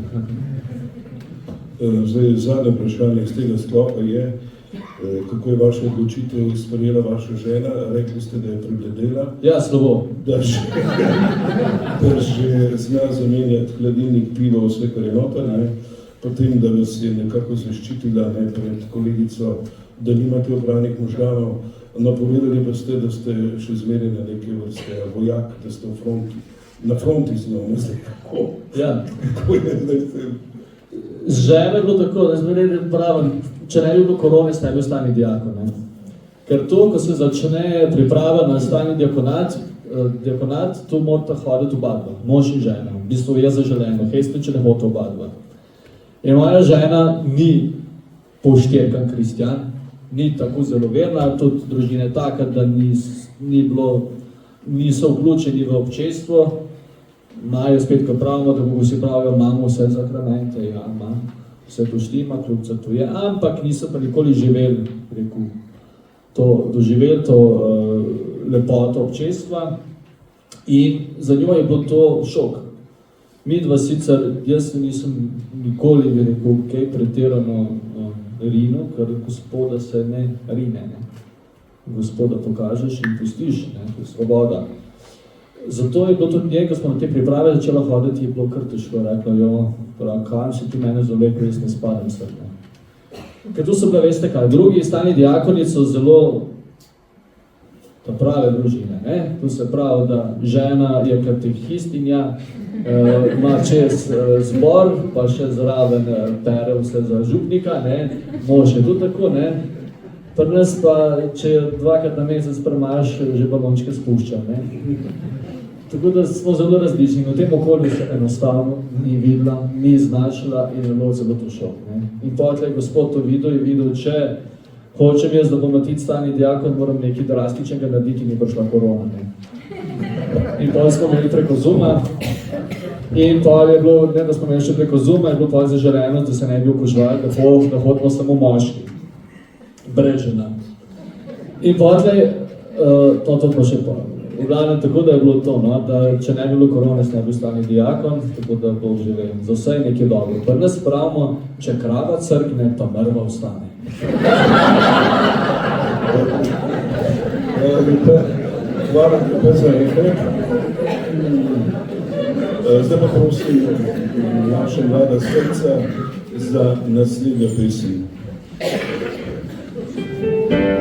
Zdaj, zadnje vprašanje iz tega sklopa je, kako je vaša odločitev sprejela vaša žena, rekli ste, da je prebledela. Ja, slabo. Da že zna zamenjati hladilnik, pivo, vse kar je noter, ne? potem, da vas je nekako zaščitila ne, pred kolegico, da nimate obranih možganov. Napovedali pa ste, da ste še zmeraj na neke vrste vojak, da ste v fronti. Na fronti z njo, ne zdaj kako. Ja. Kako je zdaj s tem? Z ženo je bilo tako, da zmeraj pravim, če ne bi bilo korone, ne bi bil stani diakon. Ne? Ker to, ko se začne priprava na stani diakonat, tu morata hoditi oba dva, mož in žena. V bistvu je zaželeno, hejste, če ne hodite oba dva. In moja žena ni pošterkan kristjan, ni tako zelo verna, tudi družina je taka, da niso vključeni v občestvo. Imajo spet, ko pravimo, da bomo si pravijo, imamo vse zakramente, ja, ima, vse to štima, kljubca to je, ampak niso pa nikoli živeli, rekel, doživeli to lepoto občestva in za njo je bilo to šok. Midva sicer, jaz nisem nikoli, bi rekel, kaj pretirano rinu, ker Gospoda se ne rine, ne. Gospoda pokažeš in pustiš, ne, to je svoboda. Zato je bilo tudi njej, ko smo na te priprave začela hoditi, je bilo kar težko, rekla, kam si ti mene zelo lepo, jaz ne spadam sem, ne. Ker tu so bile, veste kaj, drugi stani diakoni so zelo prave družine, ne? Tu se pravi, da žena je katehistinja, ima čez zbor, pa še zraven pere vse za župnika, ne? Mož je tudi tako, ne? Pri nas pa, če 2krat na mesec premaš, že balončke spušča, ne? Tako da smo zelo različni, v tem okolju se enostavno ni videla, ni značila in je bilo zelo to šok, ne? In potlej Gospod to videl in videl, če hočem jaz, da bom ti stani diakon, moram nekaj drastičnega narediti in je prišla korona, ne? In potem smo imeli preko Zooma in potem je bilo, ne da smo imeli še preko Zooma, je bilo potem zaželenost, da se ne bi okuževali, da hodimo samo moški, brez žena. In potlej, to pa še potem. V glavnem tako, da je bilo to, no, da če ne bi bilo korone, ne bi stani diakon, tako da Bog žive. Za vse je nekaj dobro. Pri nas pravimo, če krava crkne, pa mrva ostane. Hvala lepa za enkrat. Zdaj pa prosim naše mlada srca za naslednjo pesem. Thank you.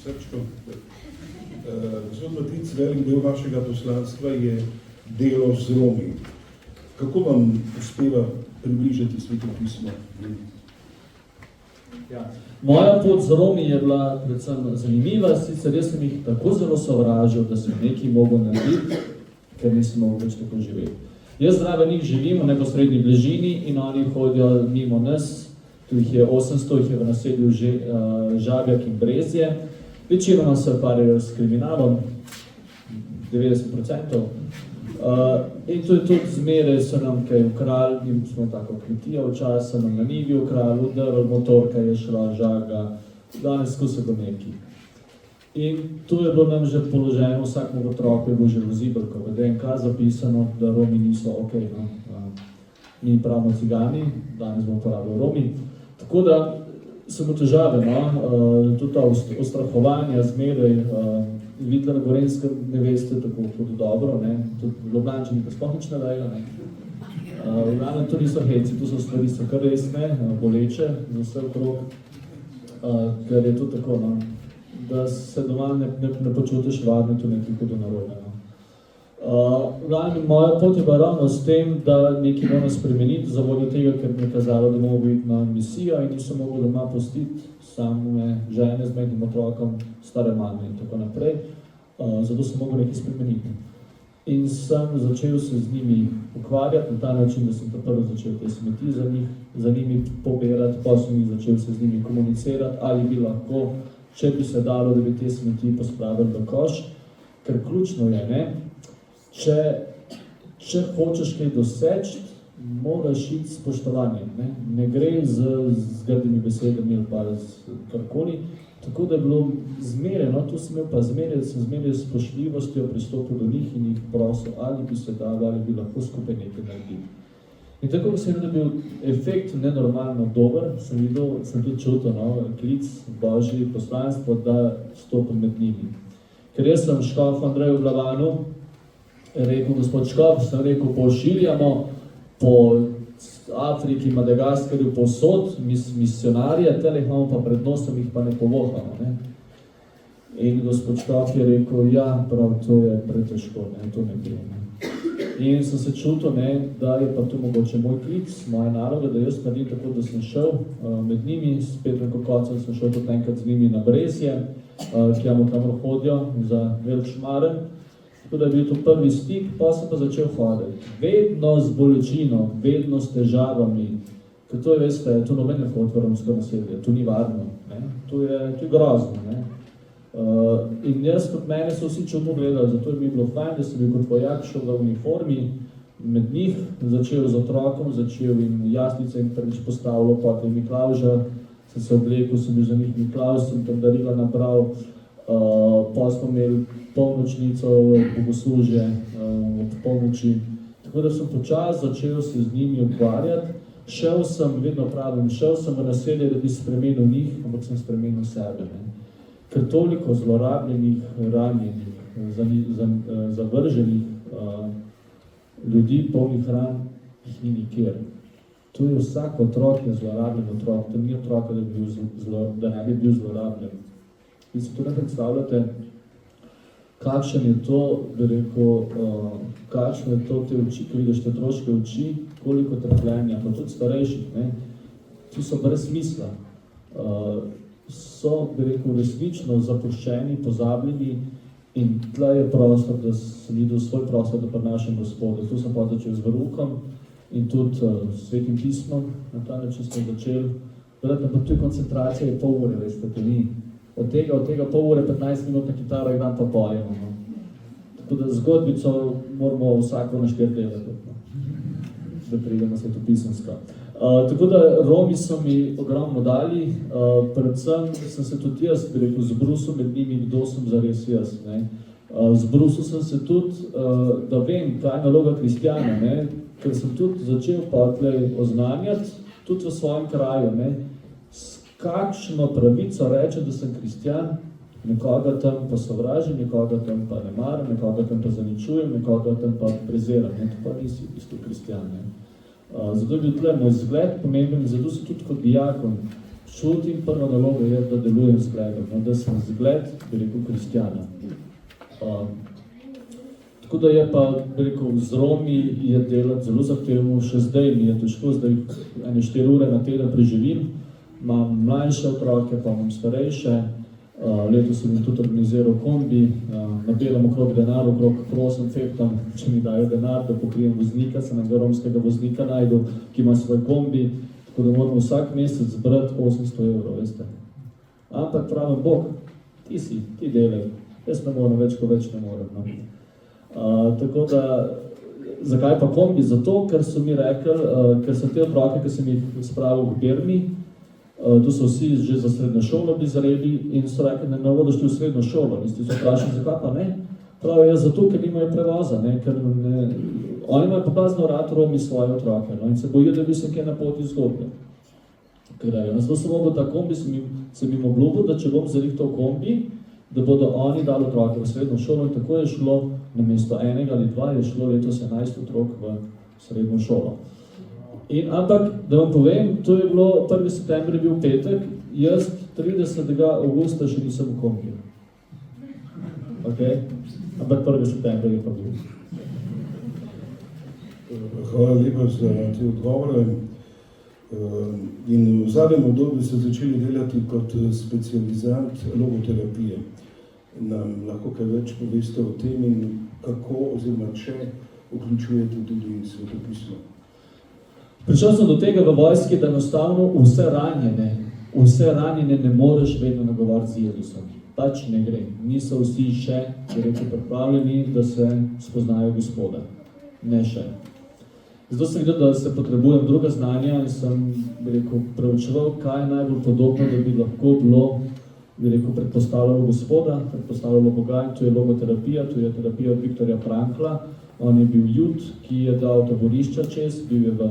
srčko. Gospod Matic, velik del vašega poslanstva je delo z Romi. Kako vam uspeva približati Sveto pismo? Ja. Moja pot z Romi je bila predvsem zanimiva, sicer jaz sem jih tako zelo sovražil, da sem nekaj mogel narediti, ker nisem mogel več tako živeti. Jaz zraven njih živim v neposredni bližini in oni hodijo mimo nas, tu jih je 800, jih je v naselju Žabjak in Brezje. Večinoma se ukvarjajo s kriminalom, 90%. In tudi zmeraj so nam kaj ukrali, in smo tako kmetijo včasih, so nam na njivi ukrali, udarili, motorka je šla, žaga, danes skusi do neki. In tu je bilo nam že položeno, vsakmu otroku je bilo že v zibelko, v DNK zapisano, da Romi niso ok, no. Mi pravimo cigani, danes bomo uporabljali Romi. Tako da so mu težave, no, tudi ta ustrahovanja zmeraj, videla na Gorenjskem ne veste tako dobro, ne, tudi Ljubljančani pa sploh nič ne vejo, ne. V glavnem to niso heci, tu so stvari so kar resne, boleče za vse okrog, ker je to tako, no, da se doma ne počutiš varno, tu nekaj hudo narobe, no. V glavnem, moja pot je bila ravno s tem, da nekaj moramo spremeniti, zavoljo tega, ker mi je kazalo, da moramo iti na misijo in nisem mogel doma pustiti same žene z majhnim otrokom, stare mame in tako naprej. Zato sem mogel nekaj spremeniti. In sem začel se z njimi ukvarjati na ta način, da sem prvo začel te smeti za njimi pobirati, pa sem jih začel se z njimi komunicirati, ali bi lahko, če bi se dalo, da bi te smeti pospravili v koš, ker ključno je, ne, če hočeš kaj doseči, moraš iti s spoštovanjem, ne gre z grdimi besedami ali pa z karkoli, tako da je bilo zmeraj, no, tu sem imel pa zmeraj s spoštljivostjo pristopil do njih in jih prosil, ali bi se dalo, ali bi lahko skupaj nekaj naredili. In tako, ko sem bil efekt nenormalno dober, sem tudi čutil, no, klic Božji poslanstvo, da stopim med njimi. Ker jaz sem škof Andreju Glavanu, rekel gospod škof, sem rekel, pošiljamo po Afriki, Madagaskarju, povsod misionarje, tele imamo pa pred nosom, jih pa ne povohamo, ne. In gospod škof je rekel, ja, prav, to je pretežko, ne, to ne gre, ne. In sem se čutil, ne, da je pa to mogoče moj klic, moja naloga, da jaz naredim tako, da sem šel med njimi, s Petrom Kokocem sem šel tudi enkrat z njimi na Brezje, kamor hodijo za velik šmaren. Tako da je bil to prvi stik, pa sem pa začel hoditi. Vedno z bolečino, vedno s težavami, ker to je, veste, to noben ne hodi v romsko naselje, to ni varno, ne, to je grozno, ne. In jaz kot mene so vsi čudno gledali, zato je mi bilo fajn, da sem bil kot vojak šel v uniformi med njih, začel z otrokom, začel in jasnice in prvič postavilo potem Miklavža, sem se oblekel, sem bil za njih Miklavž, sem tam darila nabral, pa smo imeli polnočnico, bogoslužje ob polnoči, tako da sem počas začel se z njimi ukvarjati, šel sem, vedno pravim, šel sem v naselje, da bi spremenil njih, ampak sem spremenil sebe, ne. Ker toliko zlorabljenih, ranjenih, zavrženih ljudi, polnih ran, jih ni nikjer. To je vsak otrok, je zlorabljen otrok, to ni otrok, da ne bi bil zlorabljen. In se tudi predstavljate, kakšen je to, bi rekel, kakšno je to te oči, ko vidiš te otroške oči, koliko trpljenja, pa tudi starejših, ne, ti so brez smisla. So, bi rekel, resnično zapuščeni, pozabljeni in tle je prostor, da sem videl svoj prostor, da prinašam Gospodu. Tu sem pa začel z veroukom in tudi svetim pismom, na ta način smo začeli. Gledajte, pa tu koncentracija je pol ure, veste, to ni. Od tega pol ure, 15 minut na kitaro in dan pa pojemo. No. Tako da zgodbico moramo vsako na 4 delati, no. Da pridemo svetopisemsko. Tako da Romi so mi ogromno dali, predvsem sem se tudi jaz, bi rekel, zbrusil med njimi, kdo sem zares jaz, ne. Zbrusil sem se tudi, da vem, kaj je naloga kristjana, ne, ker sem tudi začel pa tlej oznanjati, tudi v svojem kraju, ne, s kakšno pravico reče, da sem kristjan, nekoga tam pa sovražim, nekoga tam pa ne maram, nekoga tam pa zaničujem, nekoga tam pa preziram, ne, to pa nisi v bistvu kristjan, ne. Zato je bil tle moj zgled pomemben in zato se tudi kot dijakon čutim, prva naloga je, da delujem zgledom, no, da sem zgled, bi rekel, kristjana. Tako da je pa, bi rekel, z Romi je delati zelo zahtevno, še zdaj mi je težko, zdaj 4 ure na teden preživim, imam mlajše otroke, pa imam starejše, letos sem jim tudi organiziral kombi, nabelam okrog denar, okrog prosim, fektam, če mi dajo denar, da pokrijem voznika, sem enega romskega voznika najdu, ki ima svoj kombi, tako da moramo vsak mesec zbrati 800 €, veste. Ampak pravim, Bog, ti delaj, jaz ne moram več, ko več ne moram. No. Tako da, zakaj pa kombi? Zato, ker so mi rekli, ker sem te otroke, ki sem jih spravil v Birmi, tu so vsi že za srednjo šolo bili zreli in so rekli, ne bodo šli v srednjo šolo. In so vprašali, zakaj pa ne? Pravijo, zato, ker nimajo prevoza, ne? Ker ne, oni imajo poplazno rad Romi svoje otroke, no? In se bojijo, da bi se kaj na poti zgodili. Zato sem mogel ta kombi, sem jim obljubil, da če bom zrihtal kombi, da bodo oni dali otroke v srednjo šolo in tako je šlo, namesto 1 ali 2 je šlo letos 11 otrok v srednjo šolo. Ampak, da vam povem, to je bilo 1. september je bil petek, jaz 30. augusta še nisem v kombiju. Okay? Ampak 1. september je pa bil. Hvala lepa za te odgovore. In v zadnjem obdobju ste začeli delati kot specializant logoterapije. Nam lahko kaj več poveste o tem in kako oziroma če vključujete tudi svetopismo? Prišel sem do tega v vojski, da enostavno vse ranjene ne moreš vedno nagovoriti z Jezusom. Pač ne gre. Niso vsi še, bi rekel, pripravljeni, da se spoznajo Gospoda. Ne še. Zato sem videl, da se potrebujem druga znanja in sem, bi rekel, preučeval, kaj je najbolj podobno, da bi lahko bilo, bi rekel, predpostavljalo Gospoda, predpostavljalo Boga in to je logoterapija, to je terapija od Viktorja Frankla. On je bil Jud, ki je dal taborišča čez, bil je v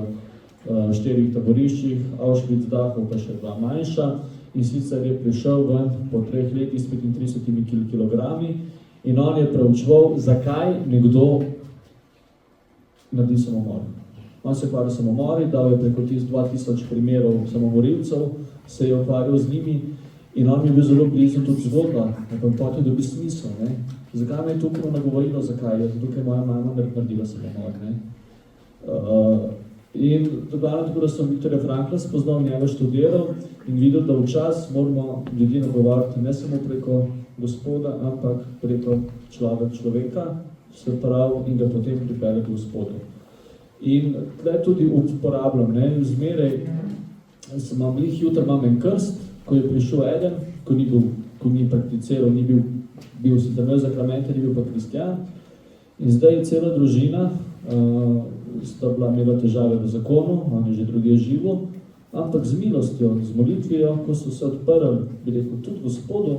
4 taboriščih, Auschwitz, Dachau, pa še 2 manjša in sicer je prišel ven po 3 letih s 35 kilogrami in on je preučeval, zakaj nekdo naredi samomor. On se je ukvarjal samomori, dal je preko 2000 primerov samomorilcev, se je ukvarjal z njimi in on mi je bil zelo blizu tudi zgodba, ampak potem dobi smisel. Ne? Zakaj me je tukaj nagovorilo, zakaj je? Zato, ker moja mama naredila samomor. In dogajalo tako, da sem Viktorja Frankla spoznal, njega študiral in videl, da včas moramo ljudi nagovarjati ne samo preko Gospoda, ampak preko človeka, se pravi, in ga potem pripelje k Gospodu. In tukaj tudi uporabljam, zmeraj sem imam jutri imam en krst, ko je prišel eden, ko ni prakticiral, ni bil sicer imel zakramente, ni bil pa kristjan. In zdaj je cela družina, sta bila imela težave v zakonu, on je že drugi živo, ampak z milostjo, z molitvijo, ko so se odprli, bi rekel, tudi Gospodu,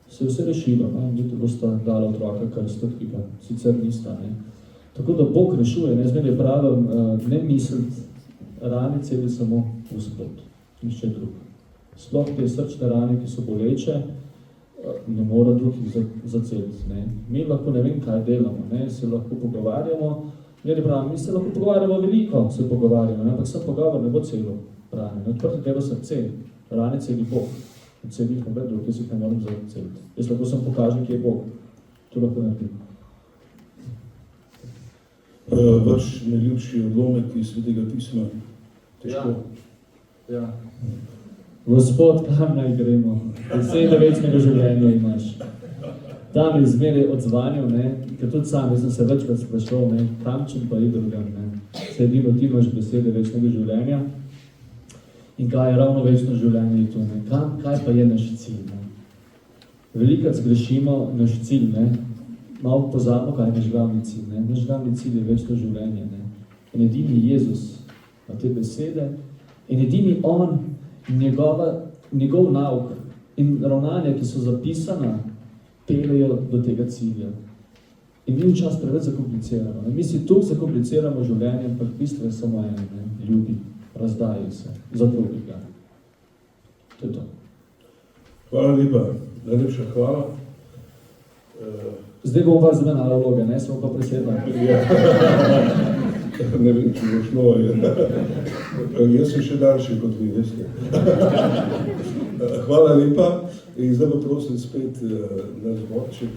se je vse rešilo. Niti bosta dala otroka krsta, ki ga sicer nista. Tako da Bog rešuje, zmeraj pravim, ne misliti, rane celi samo Gospod, nišče drug. Sploh te srčne rane, ki so boleče, ne mora drugih zaceliti. Mi lahko ne vem, kaj delamo, se lahko pogovarjamo, mi se lahko pogovarjamo veliko, se pogovarjamo, ampak sam pogovor ne bo celo rane. Odprti delo srce, rane celi Bog, celi jih noben drug, jaz jih ne moram zaceliti. Jaz lahko sam pokažem, kje je Bog, to lahko naredim. Vaš najljubši odlomek iz Svetega pisma, težko? Ja. Gospod, kam naj gremo? Besede večnega življenja imaš. Tam je zmeraj odzvanjal, ker tudi sam, jaz sem se večkrat sprašal, kam čem pa je drugam. Se edino ti imaš besede večnega življenja. In kaj je ravno večno življenje to? Kaj pa je naš cilj? Velikrat zgrešimo naš cilj, malo pozabimo, kaj je naš glavni cilj. Naš glavni cilj je večno življenje. In edini Jezus na te besede in edini on, njegov nauk in ravnanja, ki so zapisana, peljejo do tega cilja. In mi včasih preveč zakompliciramo. Mi si tukaj zakompliciramo življenje, ampak bistvo je samo eno, ljubi, razdajajo se, za drugega. To je to. Hvala lepa, najlepša hvala. Zdaj bom pa zmenala vloge, smo pa presedla. Ne vem, če bo šlo. Jaz sem še daljši kot vi, veste. Hvala lepa. In zdaj bo prosim spet naš zborček.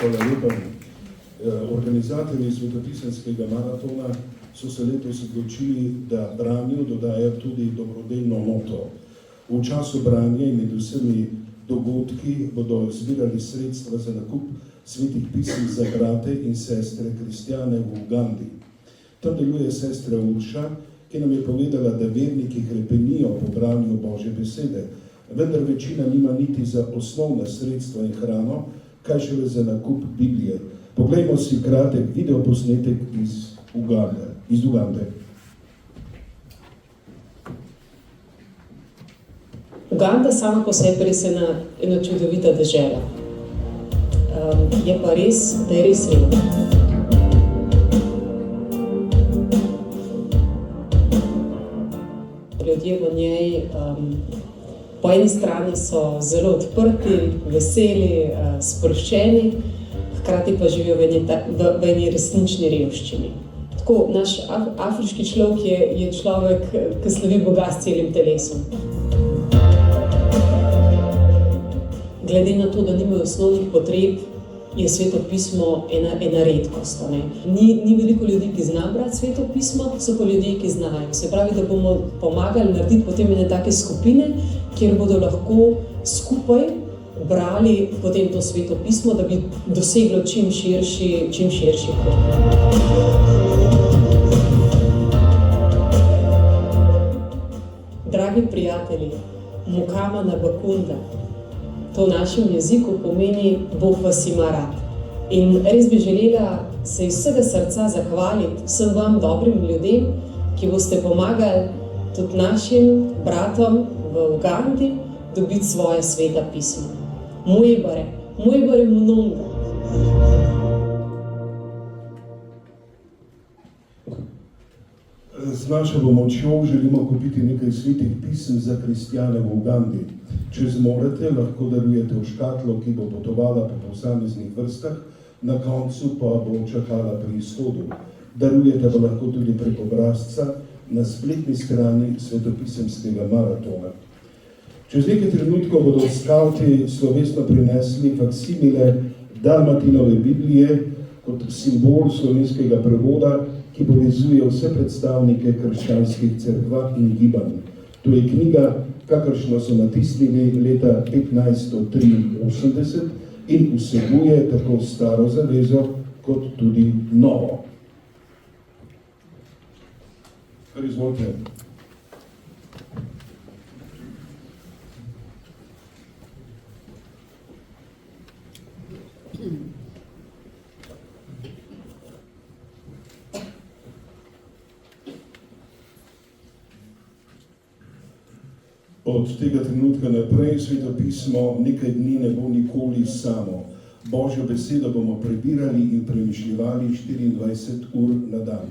Hvala lepa. Organizatorji svetopisanskega maratona so se letos odločili, da branju dodajo tudi dobrodelno noto. V času branja in med vsemi dogodki bodo zbirali sredstva za nakup svetih pisem za brate in sestre kristjane v Ugandi. Tam deluje sestra Urša, ki nam je povedala, da verniki hrepenijo po branju Božje besede, vendar večina nima niti za osnovna sredstva in hrano, kaj šele za nakup Biblije. Poglejmo si kratek videoposnetek iz Ugande. Uganda sama po sebi res ena čudovita dežela. Je pa res, da je res revna. Ljudje v njej po eni strani so zelo odprti, veseli, sproščeni, hkrati pa živijo v eni resnični revščini. Tako, naš afriški človek je človek, ki slavi Boga s celim telesom. Glede na to, da nimajo osnovnih potreb, je Sveto pismo ena redkost. Ni veliko ljudi, ki zna brati Sveto pismo, so pa ljudje, ki znajo. Se pravi, da bomo pomagali narediti potem ene take skupine, kjer bodo lahko skupaj brali potem to Sveto pismo, da bi doseglo čim širši krog. Dragi prijatelji, Mukamana Bakunda, to v našem jeziku pomeni Bog vas ima rad. In res bi želela se iz vsega srca zahvaliti vsem vam dobrim ljudem, ki boste pomagali tudi našim bratom v Ugandi dobiti svoje sveta pisma. Mwebare mnonga. Z našo pomočjo želimo kupiti nekaj svetih pisem za kristjane v Ugandi. Če zmorete, lahko darujete v škatlo, ki bo potovala po posameznih vrstah, na koncu pa bo čakala pri izhodu. Darujete pa lahko tudi prek obrazca na spletni strani svetopisemskega maratona. Čez nekaj trenutkov bodo skavti slovesno prinesli faksimile Dalmatinove Biblije kot simbol slovenskega prevoda, ki povezuje vse predstavnike krščanskih cerkva in gibanj. To je knjiga, kakršno so natisnili leta 1583 in vsebuje tako staro zavezo kot tudi novo. Kar izvolite. Od tega trenutka naprej Sveto pismo nekaj dni ne bo nikoli samo. Božjo besedo bomo prebirali in premišljevali 24 ur na dan.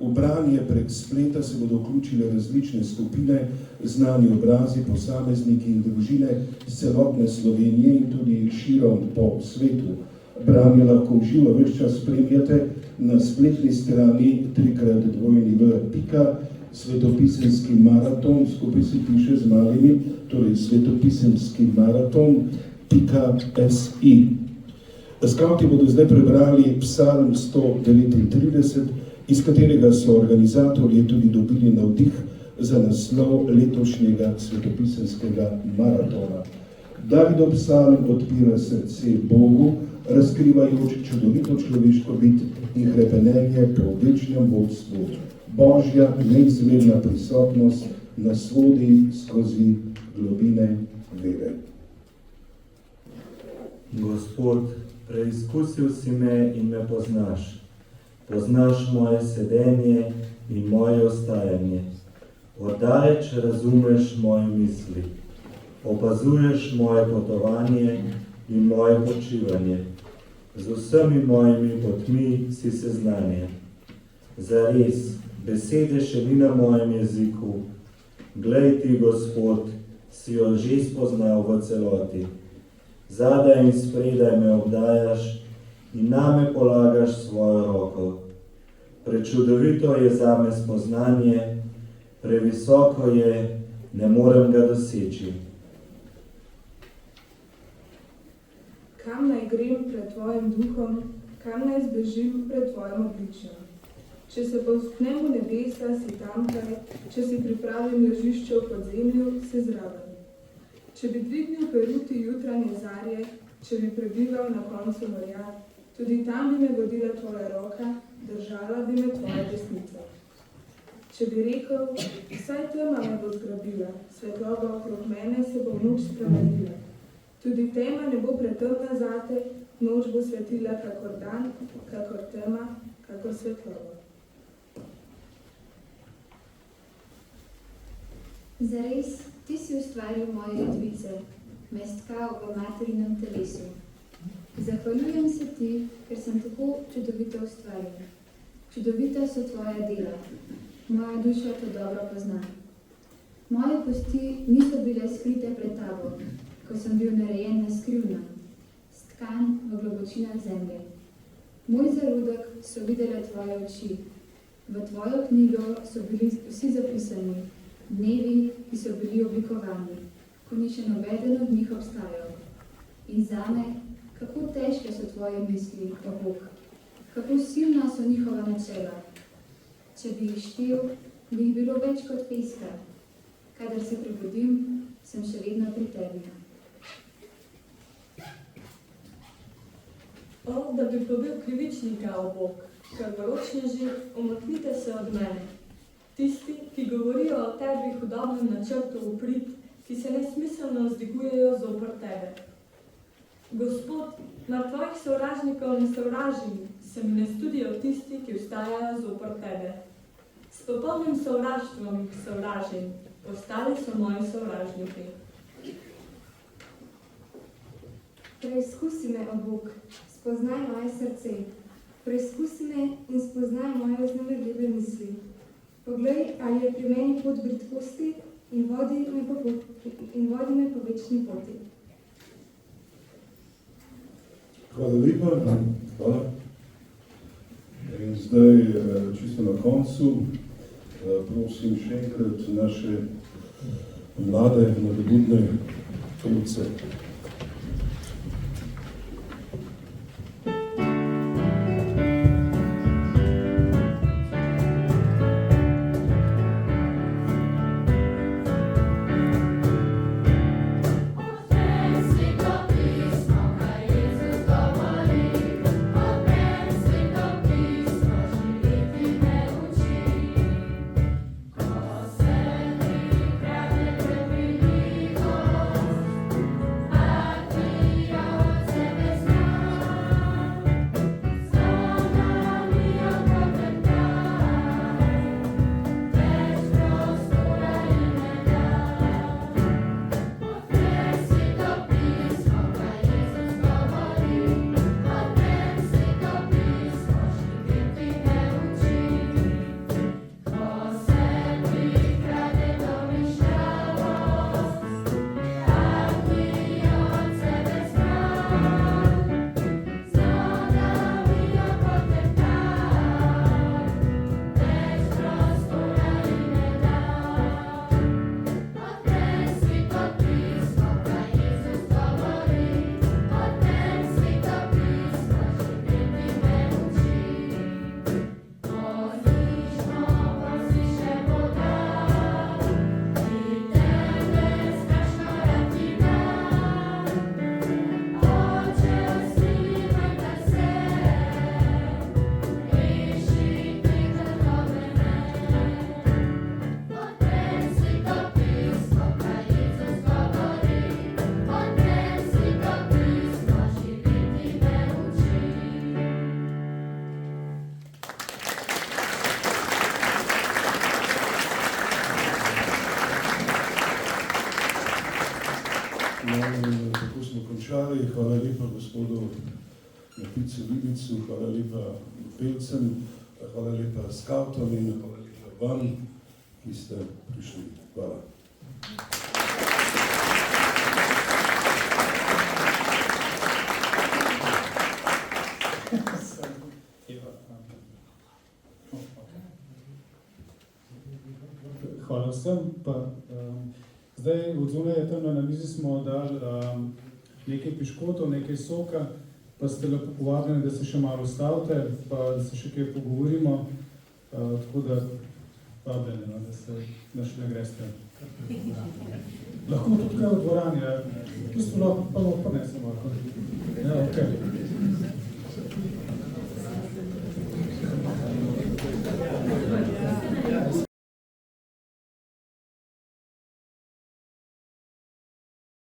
V branje prek spleta se bodo vključile različne skupine, znani obrazi, posamezniki in družine z celotne Slovenije in tudi širom po svetu. Branje lahko v živo ves čas spremljate na spletni strani svetopisemski maraton, skupaj se piše z malimi, torej svetopisemski maraton.si. Skavti bodo zdaj prebrali psalm 139, iz katerega so organizatorji tudi dobili navdih za naslov letošnjega svetopisemskega maratona. Davidov psalm odpira srce Bogu, razkrivajoč čudovito človeško bit in hrepenenje po večnem vodstvu. Božja neizmerna prisotnost nas vodi skozi globine vere. Gospod, preizkusil si me in me poznaš. Poznaš moje sedenje in moje ostajanje. Oddaleč razumeš moje misli. Opazuješ moje potovanje in moje počivanje. Z vsemi mojimi potmi si seznanjen. Zares, besede še ni na mojem jeziku. Glej ti, Gospod, si jo že spoznal v celoti. Zadaj in spredaj me obdajaš in name polagaš svojo roko. Prečudovito je zame spoznanje, previsoko je, ne morem ga doseči. Kam naj grem pred tvojim duhom, kam naj zbežim pred tvojim obličjem? Če se povzpnem v nebesa, si tamkaj, če si pripravim ležišče v podzemlju, si zraven. Če bi dvignil peruti jutranje zarje, če bi prebival na koncu morja, tudi tam bi me vodila tvoja roka, držala bi me tvoja desnica. Če bi rekel, vsaj tema me bo zgrabila, svetloba okrog mene se bo v noč spremenila. Tudi tema ne bo pretemna zate, noč bo svetila kakor dan, kakor tema, kakor svetloba. Zares, ti si ustvaril moje redvice, me stkal v materinem telesu. Zahvaljujem se ti, ker sem tako čudovito ustvaril. Čudovita so tvoja dela. Moja duša to dobro pozna. Moje kosti niso bile skrite pred tabo, ko sem bil narejen na skrivno, stkan v globočinah zemlje. Moj zarudek so videle tvoje oči. V tvojo knjigo so bili vsi zapisani, dnevi, ki so bili oblikovani, ko ni še nobeden od njih obstajal. In zame Kako težke so tvoje misli, o Bog, kako silna so njihova načela. Če bi jih štel, bi jih bilo več kot peska. Kadar se prebudim, sem še vedno pri tebi. Da bi pobil krivičnika, o Bog, krvoročneži, umaknite se od mene. Tisti, ki govorijo o tebi hudobnem načrtu v prid, ki se nesmiselno vzdigujejo zoper tebe. Gospod, mar tvojih sovražnikov ne sovražim, se mi ne studijo tisti, ki vstajajo zoper tebe. S popolnim sovraštvom jih sovražim, ostali so moji sovražniki. Preizkusi me, o Bog, spoznaj moje srce. Preizkusi me in spoznaj moje vznemirljive misli. Poglej, ali je pri meni pot bridkosti in vodi me po večni poti. Hvala lepa. Hvala. In zdaj, čisto na koncu, prosim še enkrat naše mlade, nadobudne pevce. Tako smo končali. Hvala lepa gospodu Mapicu Vidicu, hvala lepa pevcem, hvala lepa skavtom in hvala lepa vam, ki ste prišli. Hvala. Hvala vsem. Zdaj, od zunaj tam na analizi smo dali nekaj piškotov, nekaj soka, pa ste lepo povabljeni, da se še malo ustavite, pa da se še kaj pogovorimo, tako da vabljeni, da se še ne greste. Lahko tudi kaj v dvorani, v bistvu lahko pa ne samo. Ja, okej.